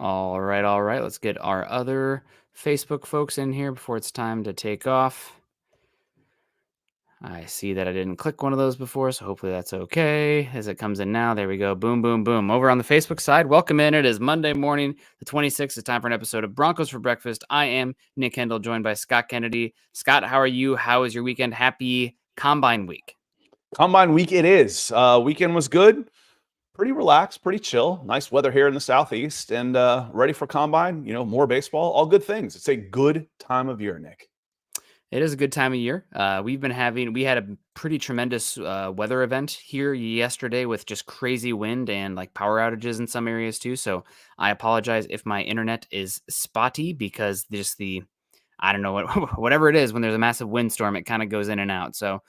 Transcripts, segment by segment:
All right. Let's get our other Facebook folks in here before it's time to take off. I see that I didn't click one of those before, so hopefully that's okay. As it comes in now, there we go. Boom, boom, boom. Over on the Facebook side, welcome in. It is Monday morning, the 26th. It's time for an episode of Broncos for Breakfast. I am Nick Kendall, joined by Scott Kennedy. Scott, how are you? How is your weekend? Happy Combine Week. Combine week it is. Weekend was good. Pretty relaxed, pretty chill. Nice weather here in the Southeast, and ready for Combine. More baseball, all good things. It's a good time of year, Nick. It is a good time of year. We had a pretty tremendous weather event here yesterday with just crazy wind and like power outages in some areas too. So I apologize if my internet is spotty because I don't know whatever it is, when there's a massive windstorm, it kind of goes in and out. So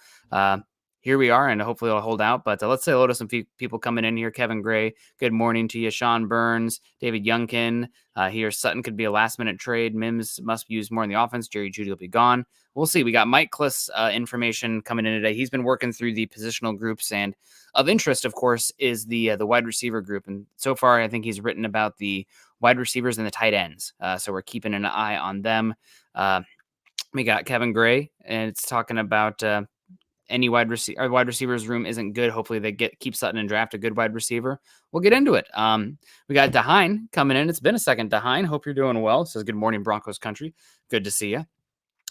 here we are, and hopefully it'll hold out. But let's say hello to some people coming in here. Kevin Gray, good morning to you. Sean Burns, David Youngkin. Here, Sutton could be a last-minute trade. Mims must be used more in the offense. Jerry Jeudy will be gone. We'll see. We got Mike Klis information coming in today. He's been working through the positional groups, and of interest, of course, is the wide receiver group. And so far, I think he's written about the wide receivers and the tight ends. So we're keeping an eye on them. We got Kevin Gray, and it's talking about any wide receivers room isn't good. Hopefully they keep Sutton and draft a good wide receiver. We'll get into it. We got Dahine coming in. It's been a second, Dahine. Hope you're doing well. Says good morning, Broncos country. Good to see you.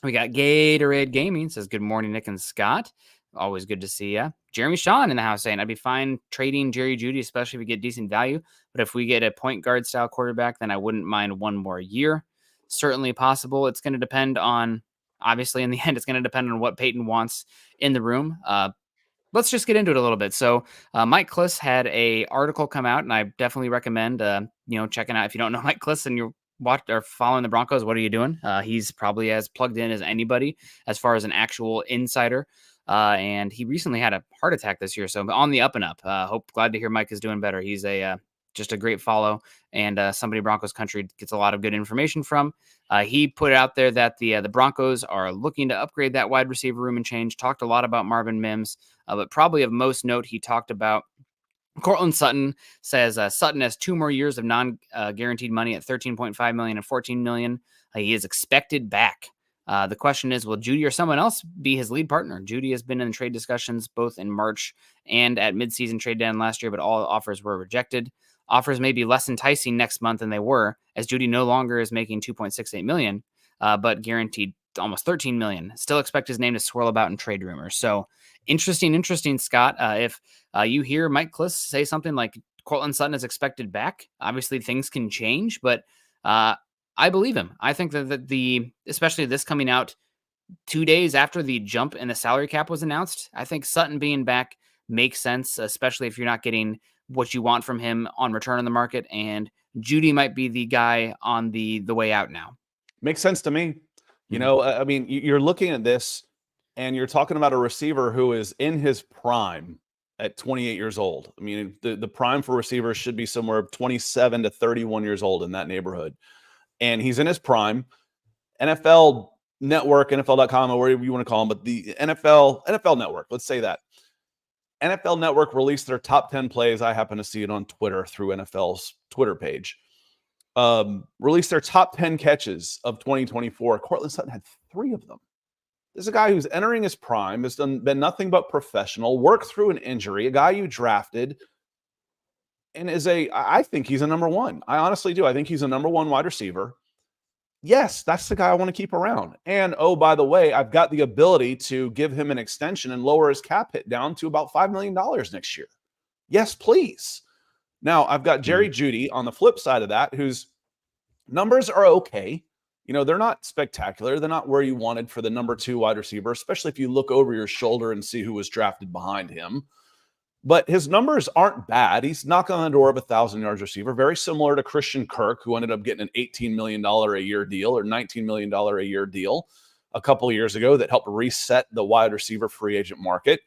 We got Gatorade Gaming. Says good morning, Nick and Scott. Always good to see you. Jeremy Shawn in the house saying I'd be fine trading Jerry Jeudy, especially if we get decent value. But if we get a point guard style quarterback, then I wouldn't mind one more year. Certainly possible. It's going to depend on, obviously, in the end, it's going to depend on what Peyton wants in the room. Let's just get into it a little bit. So Mike Klis had a article come out, and I definitely recommend checking out. If you don't know Mike Klis and you're following the Broncos, what are you doing? He's probably as plugged in as anybody as far as an actual insider. And he recently had a heart attack this year, so on the up and up. Glad to hear Mike is doing better. He's just a great follow, and somebody Broncos country gets a lot of good information from. He put out there that the Broncos are looking to upgrade that wide receiver room and change. Talked a lot about Marvin Mims, but probably of most note, he talked about Courtland Sutton. Says Sutton has 2 more years of non-guaranteed money at $13.5 million and $14 million. He is expected back. The question is, will Jeudy or someone else be his lead partner? Jeudy has been in trade discussions both in March and at midseason trade deadline last year, but all offers were rejected. Offers may be less enticing next month than they were, as Jeudy no longer is making $2.68 million, but guaranteed almost $13 million. Still expect his name to swirl about in trade rumors. So interesting, Scott. If you hear Mike Klis say something like Courtland Sutton is expected back, obviously things can change, but I believe him. I think that especially this coming out 2 days after the jump in the salary cap was announced, I think Sutton being back makes sense, especially if you're not getting what you want from him on return on the market, and Jeudy might be the guy on the way out now. Makes sense to me. I mean, you're looking at this and you're talking about a receiver who is in his prime at 28 years old. I mean, the prime for receivers should be somewhere 27 to 31 years old, in that neighborhood. And he's in his prime. NFL Network, NFL.com, or whatever you want to call him, but the NFL Network, let's say that. NFL Network released their top 10 plays. I happen to see it on Twitter through NFL's Twitter page. Released their top 10 catches of 2024. Courtland Sutton had 3 of them. This is a guy who's entering his prime, has been nothing but professional, worked through an injury, a guy you drafted, and I think he's a number 1. I honestly do. I think he's a number 1 wide receiver. Yes, that's the guy I want to keep around. And, oh, by the way, I've got the ability to give him an extension and lower his cap hit down to about $5 million next year. Yes, please. Now, I've got Jerry Jeudy on the flip side of that, whose numbers are okay. They're not spectacular. They're not where you wanted for the number 2 wide receiver, especially if you look over your shoulder and see who was drafted behind him. But his numbers aren't bad. He's knocking on the door of a 1,000 yards receiver, very similar to Christian Kirk, who ended up getting an $18 million a year deal or $19 million a year deal a couple of years ago that helped reset the wide receiver free agent market.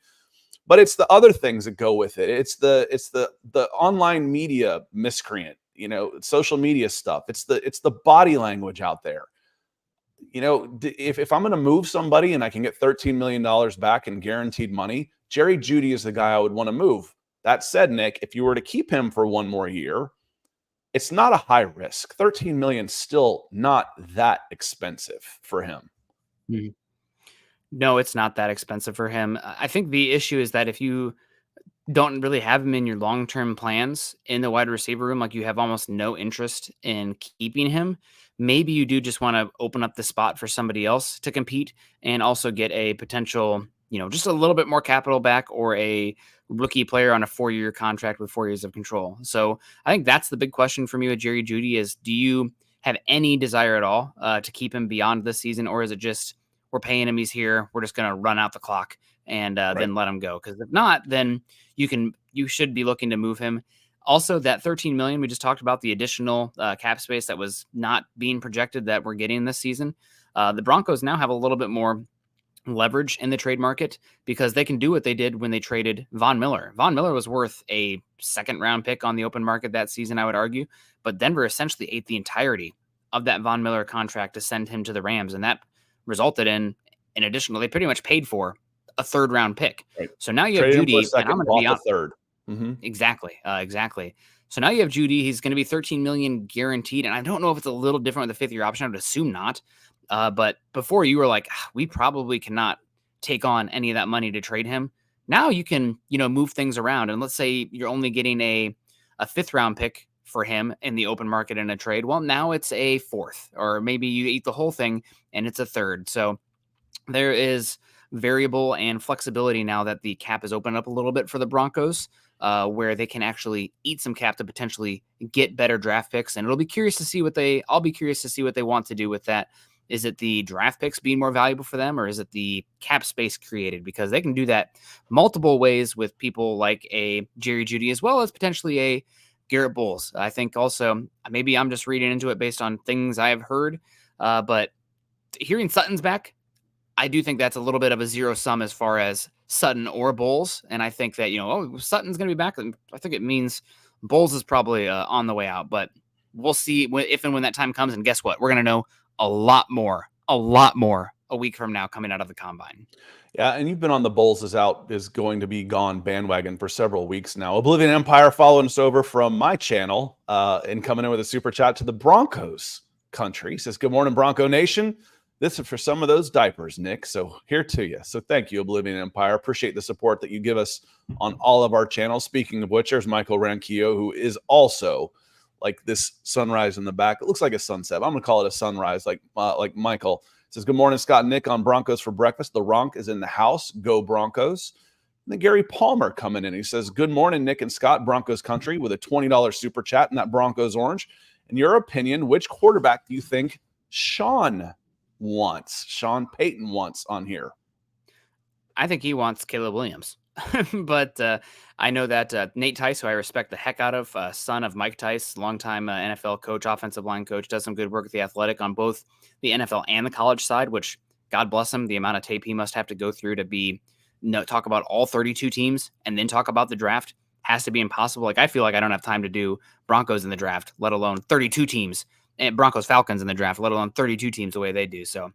But it's the other things that go with it. It's the online media miscreant, social media stuff. It's the body language out there. If I'm going to move somebody and I can get $13 million back in guaranteed money, Jerry Jeudy is the guy I would want to move. That said, Nick, if you were to keep him for 1 more year, it's not a high risk. 13 million still not that expensive for him. Mhm. No, it's not that expensive for him. I think the issue is that if you don't really have him in your long-term plans in the wide receiver room, like you have almost no interest in keeping him, maybe you do just want to open up the spot for somebody else to compete and also get a potential, just a little bit more capital back or a rookie player on a 4-year contract with 4 years of control. So I think that's the big question for me with Jerry Jeudy is, do you have any desire at all to keep him beyond this season, or is it just we're paying him, he's here, we're just going to run out the clock and Right. then let him go? Because if not, then you should be looking to move him. Also, that 13 million we just talked about, the additional cap space that was not being projected that we're getting this season. The Broncos now have a little bit more leverage in the trade market because they can do what they did when they traded Von Miller. Von Miller was worth a second round pick on the open market that season, I would argue, but Denver essentially ate the entirety of that Von Miller contract to send him to the Rams, and that resulted in an additional. They pretty much paid for a third round pick. Right. So now you have Traded him for a Jeudy, and I'm second, going to bought be the on third. Mm-hmm. exactly. So now you have Jeudy. He's going to be 13 million guaranteed, and I don't know if it's a little different with the 5th year option. I would assume not. But before you were like, we probably cannot take on any of that money to trade him. Now you can, move things around, and let's say you're only getting a 5th round pick for him in the open market in a trade. Well, now it's a 4th, or maybe you eat the whole thing and it's a 3rd. So there is variable and flexibility now that the cap is opened up a little bit for the Broncos, where they can actually eat some cap to potentially get better draft picks. And I'll be curious to see what they want to do with that. Is it the draft picks being more valuable for them, or is it the cap space created? Because they can do that multiple ways with people like a Jerry Jeudy as well as potentially a Garrett Bowles. I think also maybe I'm just reading into it based on things I have heard, but hearing Sutton's back, I do think that's a little bit of a zero sum as far as Sutton or Bowles. And I think that, Sutton's going to be back. I think it means Bowles is probably on the way out, but we'll see if and when that time comes. And guess what? We're going to know a lot more a week from now coming out of the combine. Yeah, and you've been on the Bulls is going to be gone bandwagon for several weeks now. Oblivion Empire following us over from my channel and coming in with a super chat to the Broncos country. He says, good morning, Bronco Nation. This is for some of those diapers, Nick. So here to you. So thank you, Oblivion Empire. Appreciate the support that you give us on all of our channels. Speaking of which, there's Michael Ranquillo, who is also like this sunrise in the back. It looks like a sunset. I'm going to call it a sunrise, like Michael. Says, good morning, Scott and Nick on Broncos for breakfast. The Ronk is in the house. Go Broncos. And then Gary Palmer coming in. He says, good morning, Nick and Scott, Broncos country, with a $20 super chat in that Broncos orange. In your opinion, which quarterback do you think Sean Payton wants on here? I think he wants Caleb Williams. But I know that Nate Tice, who I respect the heck out of, son of Mike Tice, longtime NFL coach, offensive line coach, does some good work at the Athletic on both the NFL and the college side, which, God bless him, the amount of tape he must have to go through to talk about all 32 teams and then talk about the draft has to be impossible. Like, I feel like I don't have time to do Broncos in the draft, let alone 32 teams, and Broncos Falcons in the draft, let alone 32 teams the way they do. So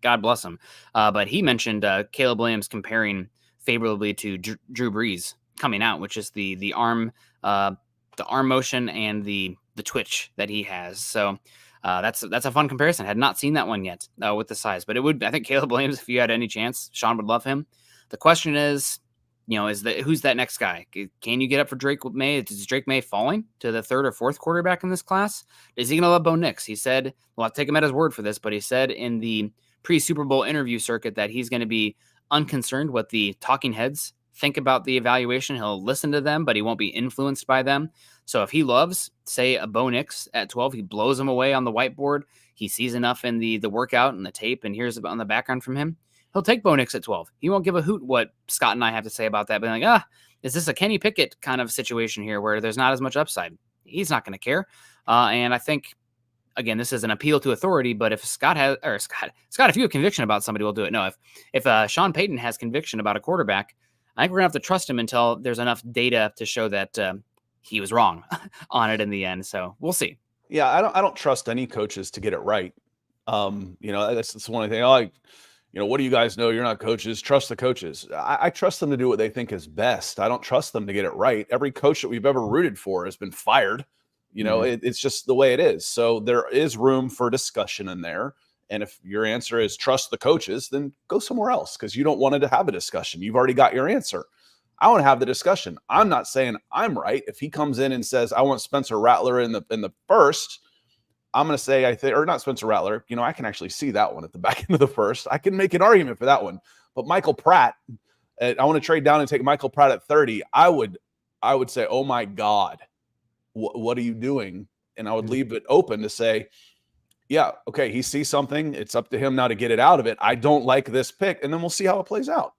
God bless him. But he mentioned Caleb Williams comparing favorably to Drew Brees coming out, which is the arm motion and the twitch that he has. So that's a fun comparison. Had not seen that one yet with the size, but I think Caleb Williams, if you had any chance, Sean would love him. The question is, who's that next guy? Can you get up for Drake May? Is Drake May falling to the 3rd or 4th quarterback in this class? Is he going to love Bo Nix? He said, well, I'll take him at his word for this, but he said in the pre-Super Bowl interview circuit that he's going to be unconcerned what the talking heads think about the evaluation. He'll listen to them, but he won't be influenced by them. So if he loves, say, a Bo Nix at 12, he blows him away on the whiteboard. He sees enough in the workout and the tape and hears about on the background from him. He'll take Bo Nix at 12. He won't give a hoot what Scott and I have to say about that. Being like, is this a Kenny Pickett kind of situation here where there's not as much upside? He's not going to care. And I think, again, this is an appeal to authority, but if Scott, if you have conviction about somebody, we'll do it. No, if Sean Payton has conviction about a quarterback, I think we're gonna have to trust him until there's enough data to show that he was wrong on it in the end. So we'll see. Yeah, I don't trust any coaches to get it right. That's one thing. What do you guys know? You're not coaches. Trust the coaches. I trust them to do what they think is best. I don't trust them to get it right. Every coach that we've ever rooted for has been fired. It's just the way it is. So there is room for discussion in there. And if your answer is trust the coaches, then go somewhere else because you don't want to have a discussion. You've already got your answer. I want to have the discussion. I'm not saying I'm right. If he comes in and says, I want Spencer Rattler in the first, I'm going to say, I think, or not Spencer Rattler, I can actually see that one at the back end of the first. I can make an argument for that one. But Michael Pratt, I want to trade down and take Michael Pratt at 30. I would say, oh my God, what are you doing? And I would leave it open to say, yeah, okay, he sees something. It's up to him now to get it out of it. I don't like this pick, and then we'll see how it plays out.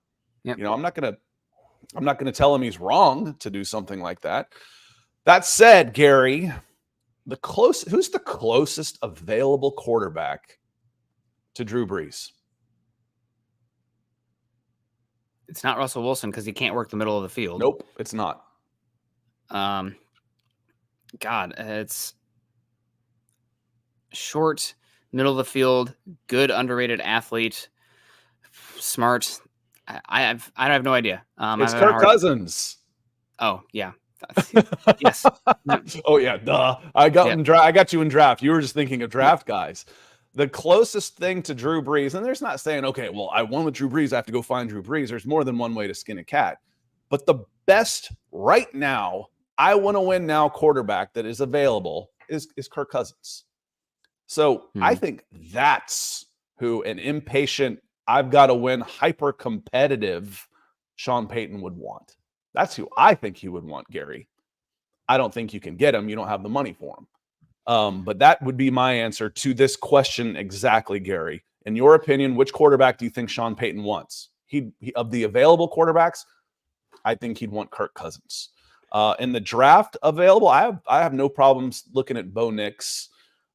Yep. I'm not gonna tell him he's wrong to do something like that. That said, Gary, who's the closest available quarterback to Drew Brees? It's not Russell Wilson because he can't work the middle of the field. Nope, it's not. God, it's short, middle of the field, good, underrated athlete, smart. I have no idea. It's Kirk Cousins. Oh yeah, yes. Oh yeah, duh. I got you in draft. You were just thinking of draft guys. The closest thing to Drew Brees, and there's not saying, okay, well, I won with Drew Brees, I have to go find Drew Brees. There's more than one way to skin a cat. But the best right now, I want to win now quarterback that is available is Kirk Cousins. So I think that's who an impatient, I've got to win, hyper competitive Sean Payton would want. That's who I think he would want, Gary. I don't think you can get him. You don't have the money for him. But that would be my answer to this question exactly, Gary. In your opinion, which quarterback do you think Sean Payton wants? He of the available quarterbacks, I think he'd want Kirk Cousins. In the draft available, I have no problems looking at Bo Nix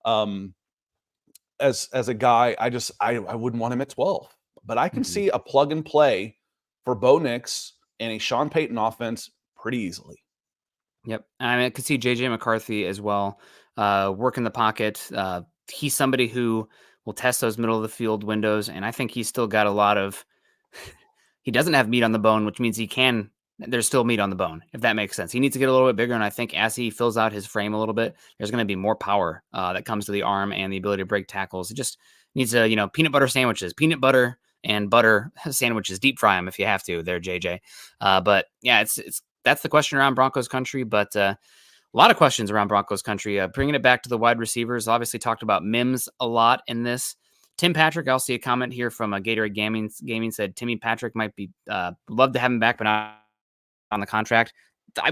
as a guy. I wouldn't want him at 12, but I can see a plug and play for Bo Nix and a Sean Payton offense pretty easily. Yep. I mean, I could see JJ McCarthy as well, work in the pocket. He's somebody who will test those middle of the field windows, and I think he's still got a lot of. He doesn't have meat on the bone, which means there's still meat on the bone, if that makes sense. He needs to get a little bit bigger, and I think as he fills out his frame a little bit, there's going to be more power that comes to the arm and the ability to break tackles. It just needs peanut butter sandwiches, peanut butter and butter sandwiches, deep fry them if you have to there, JJ. But yeah, that's the question around Broncos country, but a lot of questions around Broncos country. Bringing it back to the wide receivers, obviously talked about Mims a lot in this. Tim Patrick, I'll see a comment here from Gatorade Gaming said Timmy Patrick might be love to have him back, but not on the contract.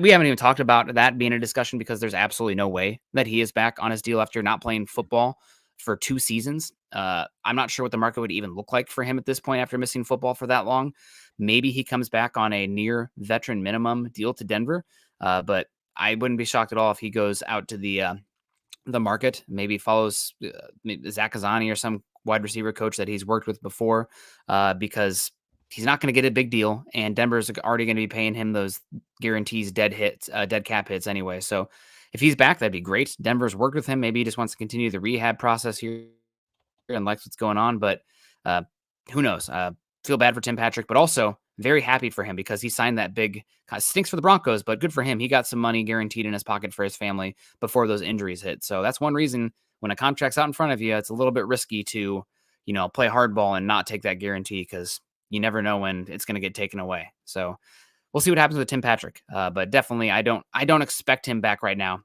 We haven't even talked about that being a discussion because there's absolutely no way that he is back on his deal after not playing football for 2 seasons. I'm not sure what the market would even look like for him at this point after missing football for that long. Maybe he comes back on a near veteran minimum deal to Denver, but I wouldn't be shocked at all if he goes out to the market, maybe follows Zach Kazani or some wide receiver coach that he's worked with before, because he's not going to get a big deal, and Denver's already going to be paying him those guarantees, dead cap hits anyway. So if he's back, that'd be great. Denver's worked with him. Maybe he just wants to continue the rehab process here and likes what's going on, but who knows? Feel bad for Tim Patrick, but also very happy for him because he signed that big, stinks for the Broncos, but good for him. He got some money guaranteed in his pocket for his family before those injuries hit. So that's one reason when a contract's out in front of you, it's a little bit risky to, play hardball and not take that guarantee because you never know when it's going to get taken away. So we'll see what happens with Tim Patrick. But definitely, I don't expect him back right now.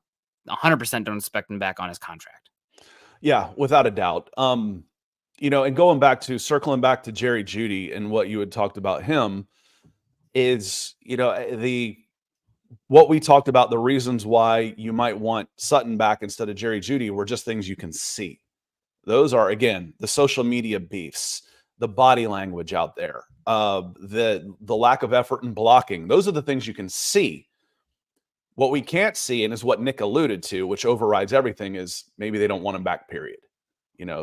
100% don't expect him back on his contract. Yeah, without a doubt. And circling back to Jerry Jeudy and what you had talked about him is, what we talked about, the reasons why you might want Sutton back instead of Jerry Jeudy were just things you can see. Those are, again, the social media beefs, the body language out there, the lack of effort in blocking. Those are the things you can see. What we can't see, and is what Nick alluded to, which overrides everything, is maybe they don't want him back, period.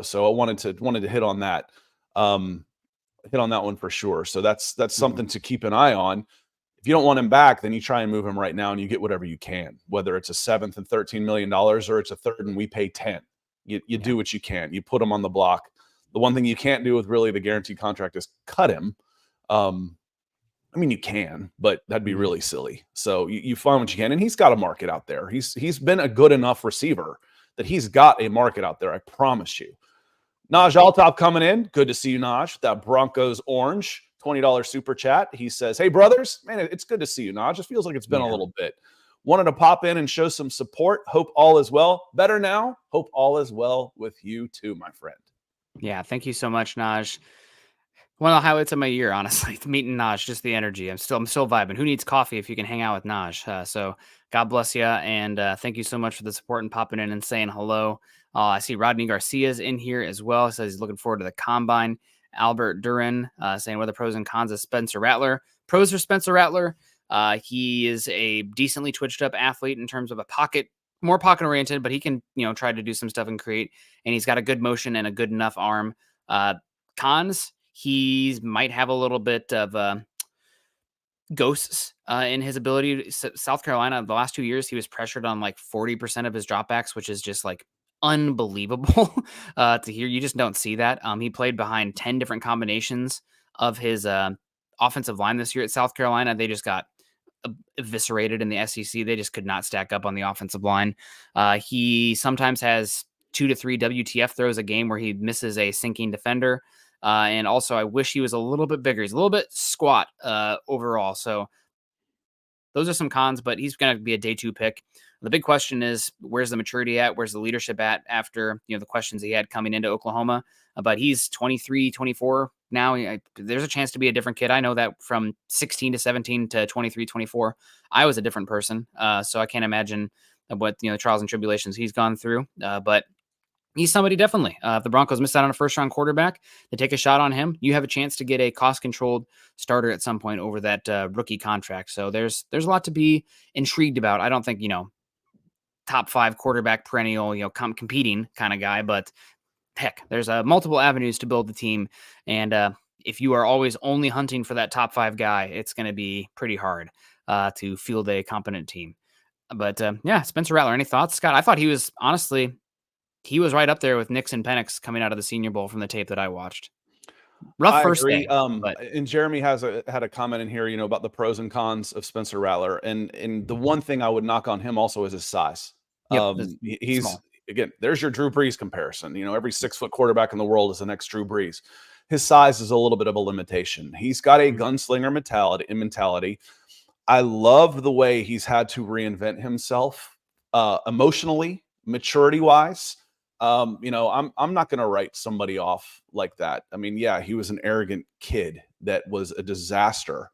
So I wanted to hit on that, one for sure. So that's something to keep an eye on. If you don't want him back, then you try and move him right now and you get whatever you can, whether it's a 7th and $13 million or it's a 3rd and we pay 10. You do what you can. You put him on the block. The one thing you can't do with really the guaranteed contract is cut him. I mean, you can, but that'd be Mhm. really silly. So you find what you can, and he's got a market out there. He's been a good enough receiver that he's got a market out there. I promise you. Yeah. Naj Altop coming in. Good to see you, Naj. That Broncos orange $20 super chat. He says, "Hey brothers, man, it's good to see you, Naj. It feels like it's been a Yeah. little bit. Wanted to pop in and show some support. Hope all is well. Better now. Hope all is well with you too, my friend." Yeah. Thank you so much, Naj. One of the highlights of my year, honestly, meeting Naj, just the energy. I'm still vibing. Who needs coffee if you can hang out with Naj? So God bless you, and thank you so much for the support and popping in and saying hello. I see Rodney Garcia's in here as well. Says he's looking forward to the combine. Albert Duran saying what are the pros and cons of Spencer Rattler. Pros are Spencer Rattler. He is a decently twitched up athlete in terms of more pocket oriented, but he can try to do some stuff and create. And he's got a good motion and a good enough arm. Cons, he might have a little bit of ghosts in his ability. South Carolina, the last 2 years, he was pressured on like 40% of his dropbacks, which is just like unbelievable to hear. You just don't see that. He played behind 10 different combinations of his offensive line this year at South Carolina. They just got eviscerated in the SEC. They just could not stack up on the offensive line. He sometimes has 2 to 3 WTF throws a game where he misses a sinking defender. And also, I wish he was a little bit bigger. He's a little bit squat overall. So those are some cons, but he's going to be a day 2 pick. The big question is, where's the maturity at? Where's the leadership at after the questions he had coming into Oklahoma? But he's 23, 24 now. There's a chance to be a different kid. I know that from 16 to 17 to 23, 24, I was a different person. So I can't imagine what the trials and tribulations he's gone through. But he's somebody definitely. If the Broncos miss out on a first-round quarterback, they take a shot on him. You have a chance to get a cost-controlled starter at some point over that rookie contract. So there's a lot to be intrigued about. I don't think top 5 quarterback perennial competing kind of guy, but heck, there's multiple avenues to build the team, and if you are always only hunting for that top 5 guy, it's going to be pretty hard to field a competent team. But yeah, Spencer Rattler, any thoughts, Scott? I thought he was right up there with Nixon Penix coming out of the Senior Bowl from the tape that I watched. Rough I first agree. day, but And Jeremy had a comment in here, about the pros and cons of Spencer Rattler, and the one thing I would knock on him also is his size. yep, He's small. again, there's your Drew Brees comparison. Every 6-foot quarterback in the world is the next Drew Brees. His size is a little bit of a limitation. He's got a gunslinger mentality. I love the way he's had to reinvent himself emotionally, maturity wise. I'm not going to write somebody off like that. I mean, yeah, he was an arrogant kid that was a disaster,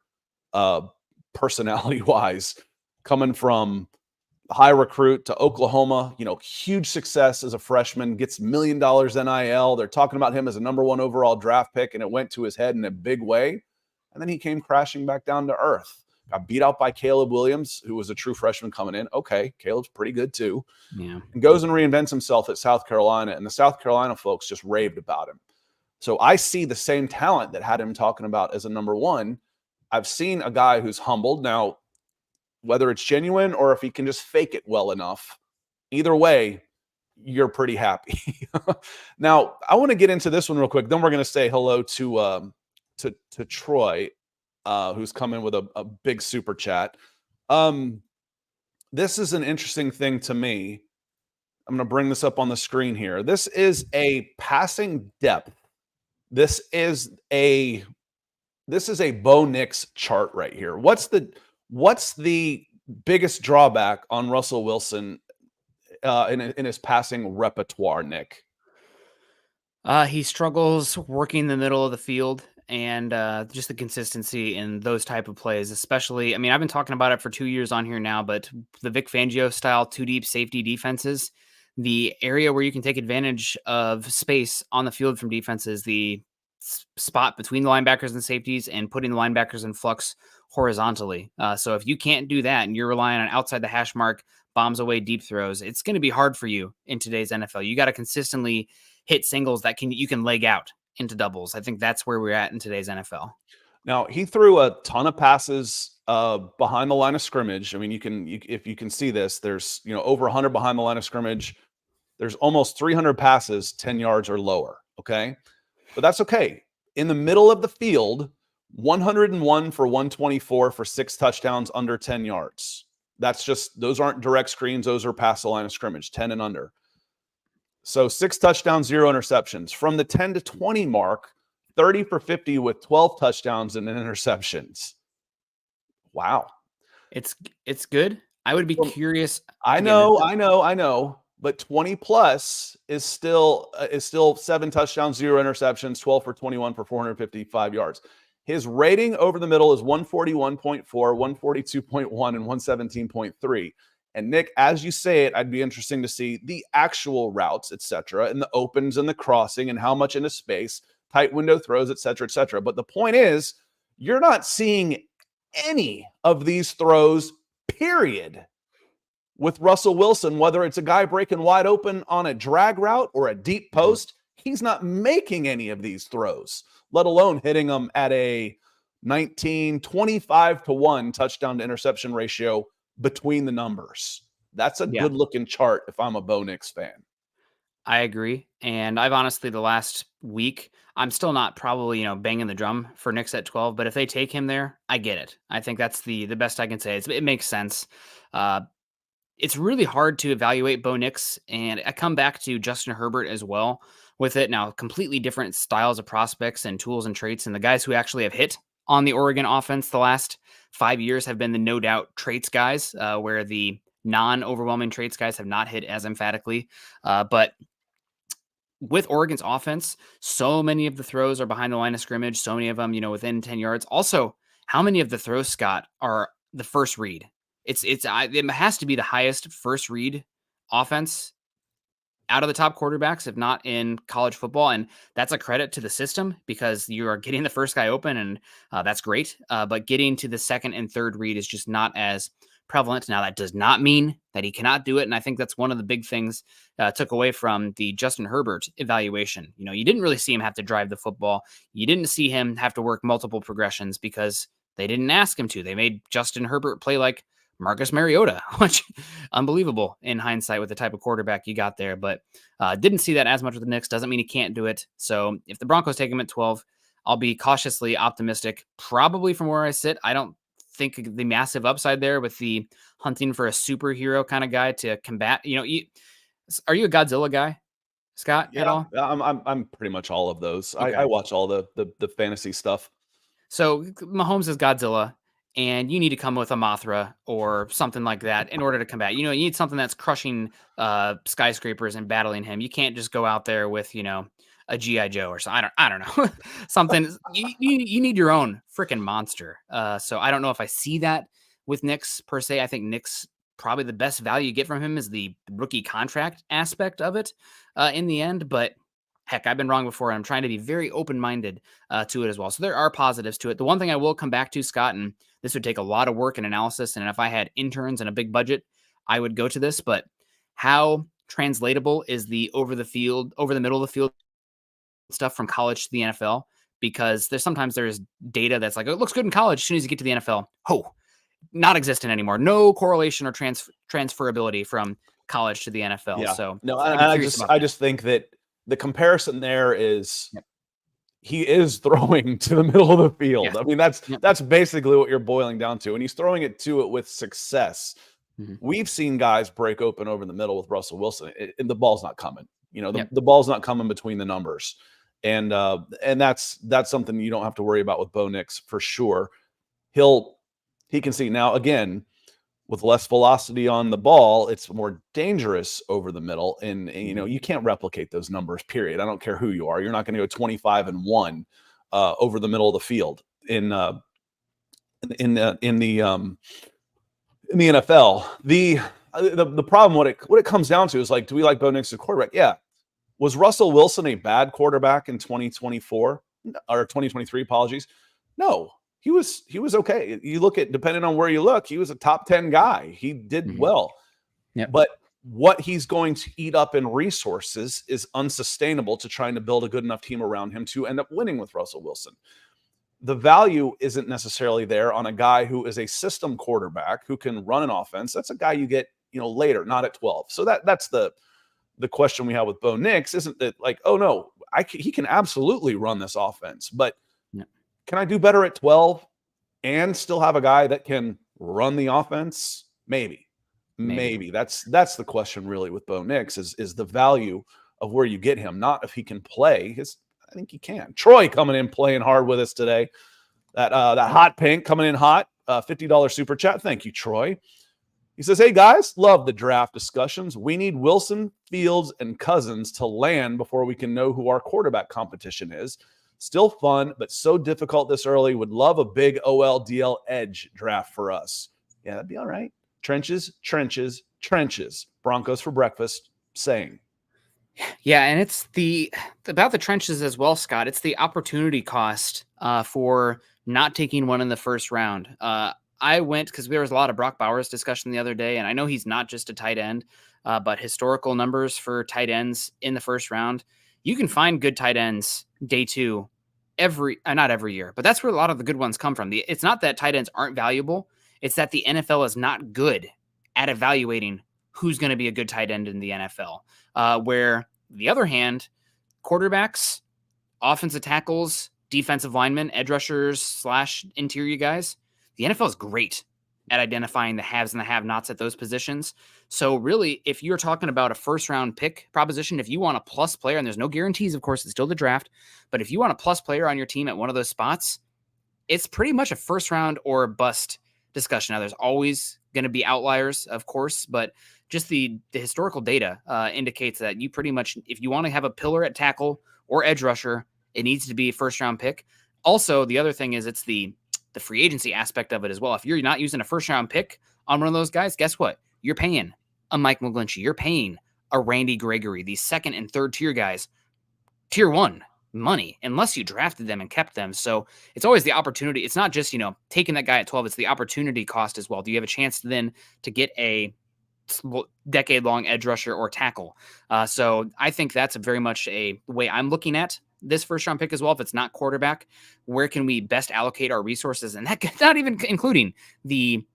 personality wise, coming from high recruit to Oklahoma. Huge success as a freshman, gets $1 million NIL. They're talking about him as a #1 overall draft pick, and it went to his head in a big way. And then he came crashing back down to earth. Got beat out by Caleb Williams, who was a true freshman coming in. Okay, Caleb's pretty good too. Yeah. And goes and reinvents himself at South Carolina, and the South Carolina folks just raved about him. So I see the same talent that had him talking about as a #1. I've seen a guy who's humbled. Now, whether it's genuine or if he can just fake it well enough, either way, you're pretty happy. Now, I want to get into this one real quick. Then we're going to say hello to Troy, who's come in with a big super chat. This is an interesting thing to me. I'm going to bring this up on the screen here. This is a passing depth. This is a Bo Nix chart right here. What's the biggest drawback on Russell Wilson in his passing repertoire, Nick? He struggles working the middle of the field and just the consistency in those type of plays, especially. I mean, I've been talking about it for 2 years on here now, but the Vic Fangio style 2 deep safety defenses, the area where you can take advantage of space on the field from defenses, the spot between the linebackers and safeties, and putting the linebackers in flux horizontally. So if you can't do that and you're relying on outside the hash mark, bombs away deep throws, it's going to be hard for you in today's NFL. You got to consistently hit singles that you can leg out into doubles. I think that's where we're at in today's NFL. Now, he threw a ton of passes behind the line of scrimmage. I mean, if you can see this, there's over 100 behind the line of scrimmage. There's almost 300 passes 10 yards or lower. Okay, but that's okay. In the middle of the field, 101 for 124 for 6 touchdowns under 10 yards. That's just, those aren't direct screens. Those are past the line of scrimmage, 10 and under. So 6 touchdowns, 0 interceptions. From the 10 to 20 mark, 30 for 50 with 12 touchdowns and interceptions. Wow. It's good. I would be curious. I know. But 20 plus is still 7 touchdowns, 0 interceptions, 12 for 21 for 455 yards. His rating over the middle is 141.4, 142.1, and 117.3. And Nick, as you say it, I'd be interesting to see the actual routes, etc., and the opens and the crossing and how much into space, tight window throws, etc., etc. But the point is, you're not seeing any of these throws, period, with Russell Wilson, whether it's a guy breaking wide open on a drag route or a deep post. He's not making any of these throws, let alone hitting them at a 25-1 touchdown to interception ratio between the numbers. That's a good looking chart if I'm a Bo Nix fan. I agree. And I've honestly, the last week, I'm still not probably, banging the drum for Nix at 12, but if they take him there, I get it. I think that's the best I can say. It makes sense. It's really hard to evaluate Bo Nix, and I come back to Justin Herbert as well with it. Now, completely different styles of prospects and tools and traits, and the guys who actually have hit on the Oregon offense the last 5 years have been the no doubt traits guys, where the non-overwhelming traits guys have not hit as emphatically. But with Oregon's offense, so many of the throws are behind the line of scrimmage, so many of them, within 10 yards. Also, how many of the throws, Scott, are the first read? It has to be the highest first read offense out of the top quarterbacks, if not in college football. And that's a credit to the system because you are getting the first guy open, and that's great. But getting to the second and third read is just not as prevalent. Now, that does not mean that he cannot do it. And I think that's one of the big things took away from the Justin Herbert evaluation. You didn't really see him have to drive the football. You didn't see him have to work multiple progressions because they didn't ask him to. They made Justin Herbert play like Marcus Mariota, which unbelievable in hindsight with the type of quarterback you got there, but didn't see that as much with the Knicks. Doesn't mean he can't do it. So if the Broncos take him at 12, I'll be cautiously optimistic. Probably from where I sit, I don't think the massive upside there with the hunting for a superhero kind of guy to combat. Are you a Godzilla guy, Scott? Yeah, at all? I'm pretty much all of those. Okay. I watch all the fantasy stuff. So Mahomes is Godzilla, and you need to come with a Mothra or something like that in order to combat. You need something that's crushing skyscrapers and battling him. You can't just go out there with, a G.I. Joe or something. I don't know. Something you need your own freaking monster. So I don't know if I see that with Nix per se. I think Nix, probably the best value you get from him is the rookie contract aspect of it in the end. But heck, I've been wrong before. And I'm trying to be very open-minded to it as well. So there are positives to it. The one thing I will come back to, Scott, and this would take a lot of work and analysis, and if I had interns and a big budget, I would go to this, but how translatable is the over the middle of the field stuff from college to the NFL? Because there's data that's like, it looks good in college. As soon as you get to the NFL, not existent anymore. No correlation or transferability from college to the NFL. Yeah. So no, I just think that the comparison there is he is throwing to the middle of the field. Yeah. I mean, that's basically what you're boiling down to. And he's throwing it to it with success. Mm-hmm. We've seen guys break open over the middle with Russell Wilson, and the ball's not coming. The ball's not coming between the numbers. And that's something you don't have to worry about with Bo Nix for sure. He can see now, again, with less velocity on the ball, it's more dangerous over the middle. And you can't replicate those numbers, period. I don't care who you are. You're not going to go 25-1 over the middle of the field in the NFL. The problem, what it comes down to is, like, do we like Bo Nix as a quarterback? Yeah. Was Russell Wilson a bad quarterback in 2024 or 2023? Apologies. No. He was okay. You look at, depending on where you look, he was a top 10 guy. He did well. Yep. But what he's going to eat up in resources is unsustainable to trying to build a good enough team around him to end up winning with Russell Wilson. The value isn't necessarily there on a guy who is a system quarterback who can run an offense. That's a guy you get, later, not at 12. So that's the question we have with Bo Nix. Isn't that like, oh no, he can absolutely run this offense, but Can I do better at 12 and still have a guy that can run the offense? Maybe. That's the question really with Bo Nix is the value of where you get him, not if he can play. I think he can. Troy coming in playing hard with us today. That hot pink coming in hot. $50 super chat. Thank you, Troy. He says, hey, guys, love the draft discussions. We need Wilson, Fields, and Cousins to land before we can know who our quarterback competition is. Still fun, but so difficult this early. Would love a big OLDL edge draft for us. Yeah, that'd be all right. Trenches, trenches, trenches. Broncos for breakfast, saying. Yeah, and it's about the trenches as well, Scott. It's the opportunity cost for not taking one in the first round. I went because there was a lot of Brock Bowers discussion the other day, and I know he's not just a tight end, but historical numbers for tight ends in the first round, you can find good tight ends day two not every year, but that's where a lot of the good ones come from. It's not that tight ends aren't valuable; it's that the NFL is not good at evaluating who's going to be a good tight end in the NFL. Where the other hand, quarterbacks, offensive tackles, defensive linemen, edge rushers / interior guys, the NFL is great at identifying the haves and the have-nots at those positions. So really, if you're talking about a first-round pick proposition, if you want a plus player, and there's no guarantees, of course, it's still the draft, but if you want a plus player on your team at one of those spots, it's pretty much a first-round or bust discussion. Now, there's always going to be outliers, of course, but just the historical data indicates that you pretty much, if you want to have a pillar at tackle or edge rusher, it needs to be a first-round pick. Also, the other thing is it's the free agency aspect of it as well. If you're not using a first-round pick on one of those guys, guess what? You're paying a Mike McGlinchey. You're paying a Randy Gregory, these second and third tier guys, tier one money, unless you drafted them and kept them. So it's always the opportunity. It's not just, taking that guy at 12. It's the opportunity cost as well. Do you have a chance then to get a decade-long edge rusher or tackle? So I think that's very much a way I'm looking at this first-round pick as well. If it's not quarterback, where can we best allocate our resources? And that not even including the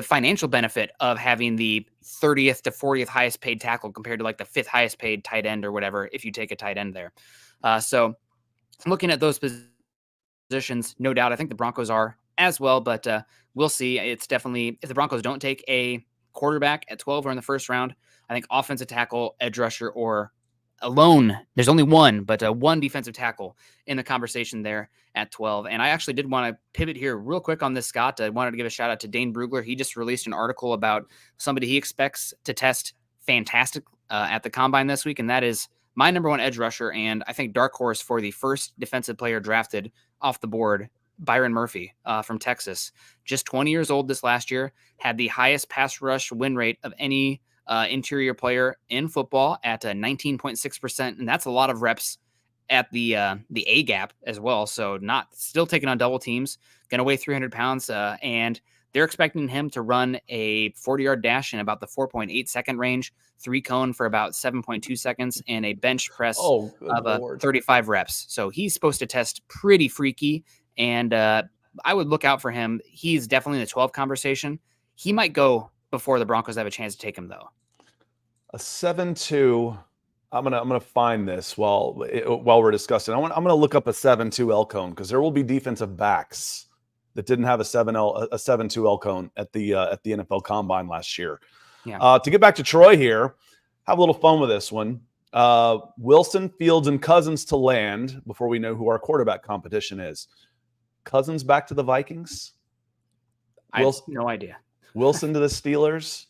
financial benefit of having the 30th to 40th highest paid tackle compared to like the 5th highest paid tight end or whatever, if you take a tight end there. So looking at those positions, no doubt, I think the Broncos are as well, but we'll see. It's definitely, if the Broncos don't take a quarterback at 12 or in the first round, I think offensive tackle, edge rusher, or alone, there's only one, but one defensive tackle in the conversation there at 12. And I actually did want to pivot here real quick on this, Scott. I wanted to give a shout out to Dane Brugler. He just released an article about somebody he expects to test fantastic at the combine this week, and that is my number one edge rusher, and I think dark horse for the first defensive player drafted off the board, Byron Murphy from Texas. Just 20 years old this last year, had the highest pass rush win rate of any interior player in football at 19.6%, and that's a lot of reps at the A gap as well. So not still taking on double teams, going to weigh 300 pounds, and they're expecting him to run a 40-yard dash in about the 4.8 second range, 3-cone for about 7.2 seconds, and a bench press of 35 reps. So he's supposed to test pretty freaky, and I would look out for him. He's definitely in the 12 conversation. He might go before the Broncos have a chance to take him, though. A 7.2. I'm gonna find this while we're discussing. I'm gonna look up a 7.2 L cone because there will be defensive backs that didn't have a 7.2 L cone at the NFL Combine last year. Yeah. To get back to Troy here, have a little fun with this one. Wilson, Fields, and Cousins to land before we know who our quarterback competition is. Cousins back to the Vikings. I have no idea. Wilson to the Steelers.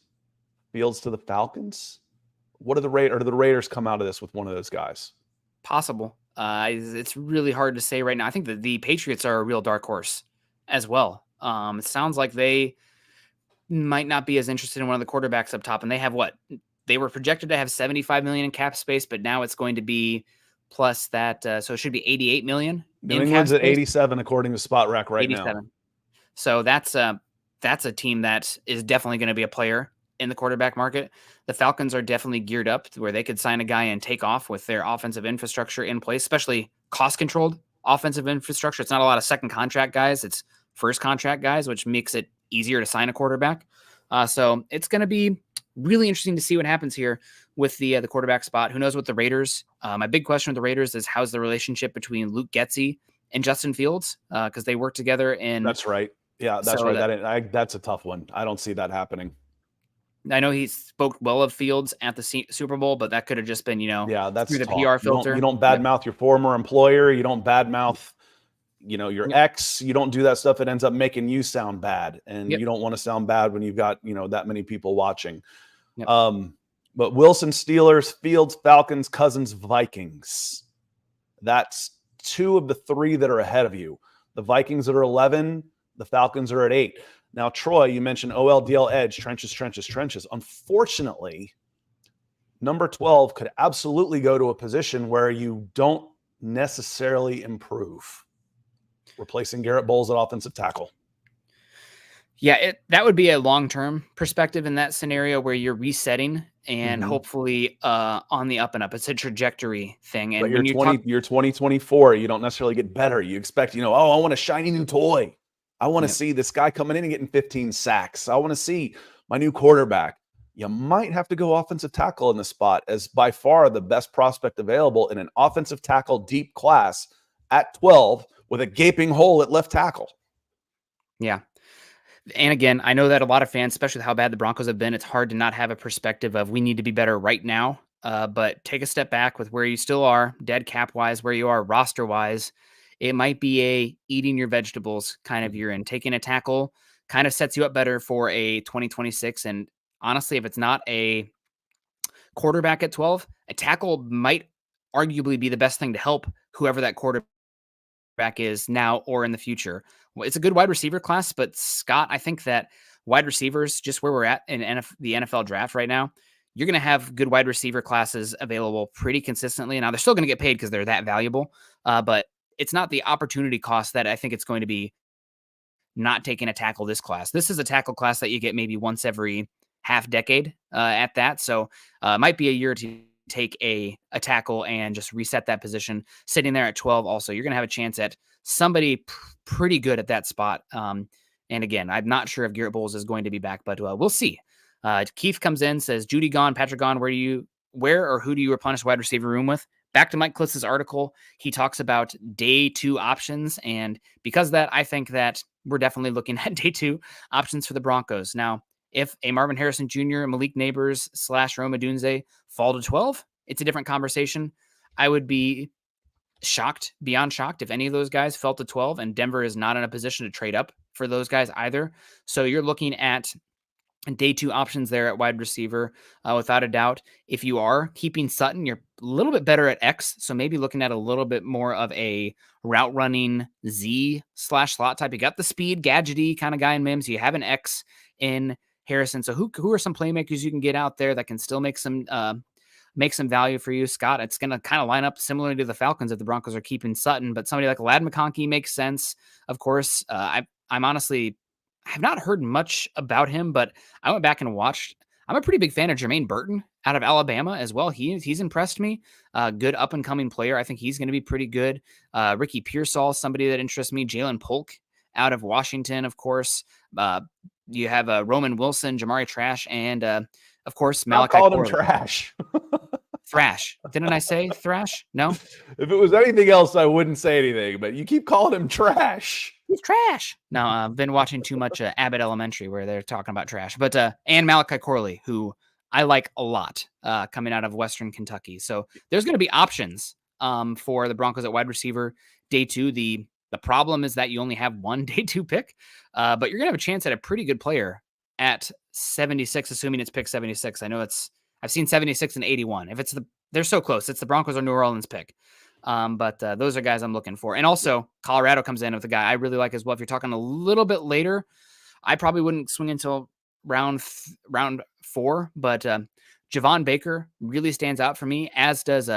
Fields to the Falcons. What are the Raiders come out of this with one of those guys? Possible. It's really hard to say right now. I think that the Patriots are a real dark horse as well. It sounds like they might not be as interested in one of the quarterbacks up top, and they have what? They were projected to have $75 million in cap space, but now it's going to be plus that, so it should be $88 million. New England's at 87 according to Spot Rack right 87. Now. So that's a team that is definitely going to be a player in the quarterback market. The Falcons are definitely geared up to where they could sign a guy and take off with their offensive infrastructure in place, especially cost-controlled offensive infrastructure. It's not a lot of second contract guys. It's first contract guys, which makes it easier to sign a quarterback. So it's going to be really interesting to see what happens here with the quarterback spot. Who knows what the Raiders? My big question with the Raiders is how's the relationship between Luke Getsy and Justin Fields because they work together in. That's right. Yeah, that's So right. That's a tough one. I don't see that happening. I know he spoke well of Fields at the Super Bowl, but that could have just been, Yeah, through that's the talk. PR You filter. don't Yep. badmouth your former employer. You don't badmouth, your Yep. ex. You don't do that stuff. It ends up making you sound bad, and Yep. you don't want to sound bad when you've got that many people watching. Yep. But Wilson Steelers, Fields Falcons, Cousins Vikings. That's 2 of the 3 that are ahead of you. The Vikings are 11. The Falcons are at 8. Now, Troy, you mentioned OLDL edge, trenches, trenches, trenches. Unfortunately, number 12 could absolutely go to a position where you don't necessarily improve, replacing Garrett Bowles at offensive tackle. Yeah, that would be a long-term perspective in that scenario where you're resetting and hopefully on the up and up. It's a trajectory thing. And But when you're 2024, you don't necessarily get better. You expect, I want a shiny new toy. I want to see this guy coming in and getting 15 sacks. I want to see my new quarterback. You might have to go offensive tackle in the spot as by far the best prospect available in an offensive tackle deep class at 12 with a gaping hole at left tackle. Yeah. And again, I know that a lot of fans, especially with how bad the Broncos have been, it's hard to not have a perspective of we need to be better right now. But take a step back with where you still are, dead cap wise, where you are roster wise. It might be a eating your vegetables kind of year, and taking a tackle kind of sets you up better for a 2026. And honestly, if it's not a quarterback at 12, a tackle might arguably be the best thing to help whoever that quarterback is now or in the future. It's a good wide receiver class, but Scott, I think that wide receivers, just where we're at in the NFL draft right now, you're going to have good wide receiver classes available pretty consistently. Now they're still going to get paid because they're that valuable, but it's not the opportunity cost that I think it's going to be not taking a tackle this class. This is a tackle class that you get maybe once every half decade at that. So it might be a year to take a tackle and just reset that position. Sitting there at 12 also, you're going to have a chance at somebody pretty good at that spot. And again, I'm not sure if Garrett Bowles is going to be back, but we'll see. Keith comes in, says, Judy gone, Patrick gone. Where or who do you replenish wide receiver room with? Back to Mike Klis's article, he talks about day 2 options. And because of that, I think that we're definitely looking at day 2 options for the Broncos. Now, if a Marvin Harrison Jr., Malik Neighbors / Rome Odunze fall to 12, it's a different conversation. I would be shocked, beyond shocked, if any of those guys fell to 12, and Denver is not in a position to trade up for those guys either. So you're looking at day 2 options there at wide receiver, without a doubt. If you are keeping Sutton, you're a little bit better at X, so maybe looking at a little bit more of a route running Z / slot type. You got the speed, gadgety kind of guy in Mims. You have an X in Harrison. So who are some playmakers you can get out there that can still make some value for you, Scott? It's going to kind of line up similarly to the Falcons if the Broncos are keeping Sutton, but somebody like Ladd McConkey makes sense. Of course, I'm honestly, I have not heard much about him, but I went back and watched. I'm a pretty big fan of Jermaine Burton out of Alabama as well. He's impressed me. Good up and coming player. I think he's going to be pretty good. Ricky Pearsall, somebody that interests me. Jalen Polk out of Washington, of course. You have Roman Wilson, Jamari Trash, and of course Malachi. I called him Trash. Thrash. Didn't I say Thrash? No. If it was anything else, I wouldn't say anything. But you keep calling him Trash. He's trash. No, I've been watching too much Abbott Elementary where they're talking about trash. But and Malachi Corley, who I like a lot, coming out of Western Kentucky. So there's going to be options for the Broncos at wide receiver day 2. The problem is that you only have one day 2 pick, but you're going to have a chance at a pretty good player at 76, assuming it's pick 76. I know I've seen 76 and 81. If they're so close. It's the Broncos or New Orleans pick. But those are guys I'm looking for. And also Colorado comes in with a guy I really like as well. If you're talking a little bit later, I probably wouldn't swing until round 4, but Javon Baker really stands out for me, as does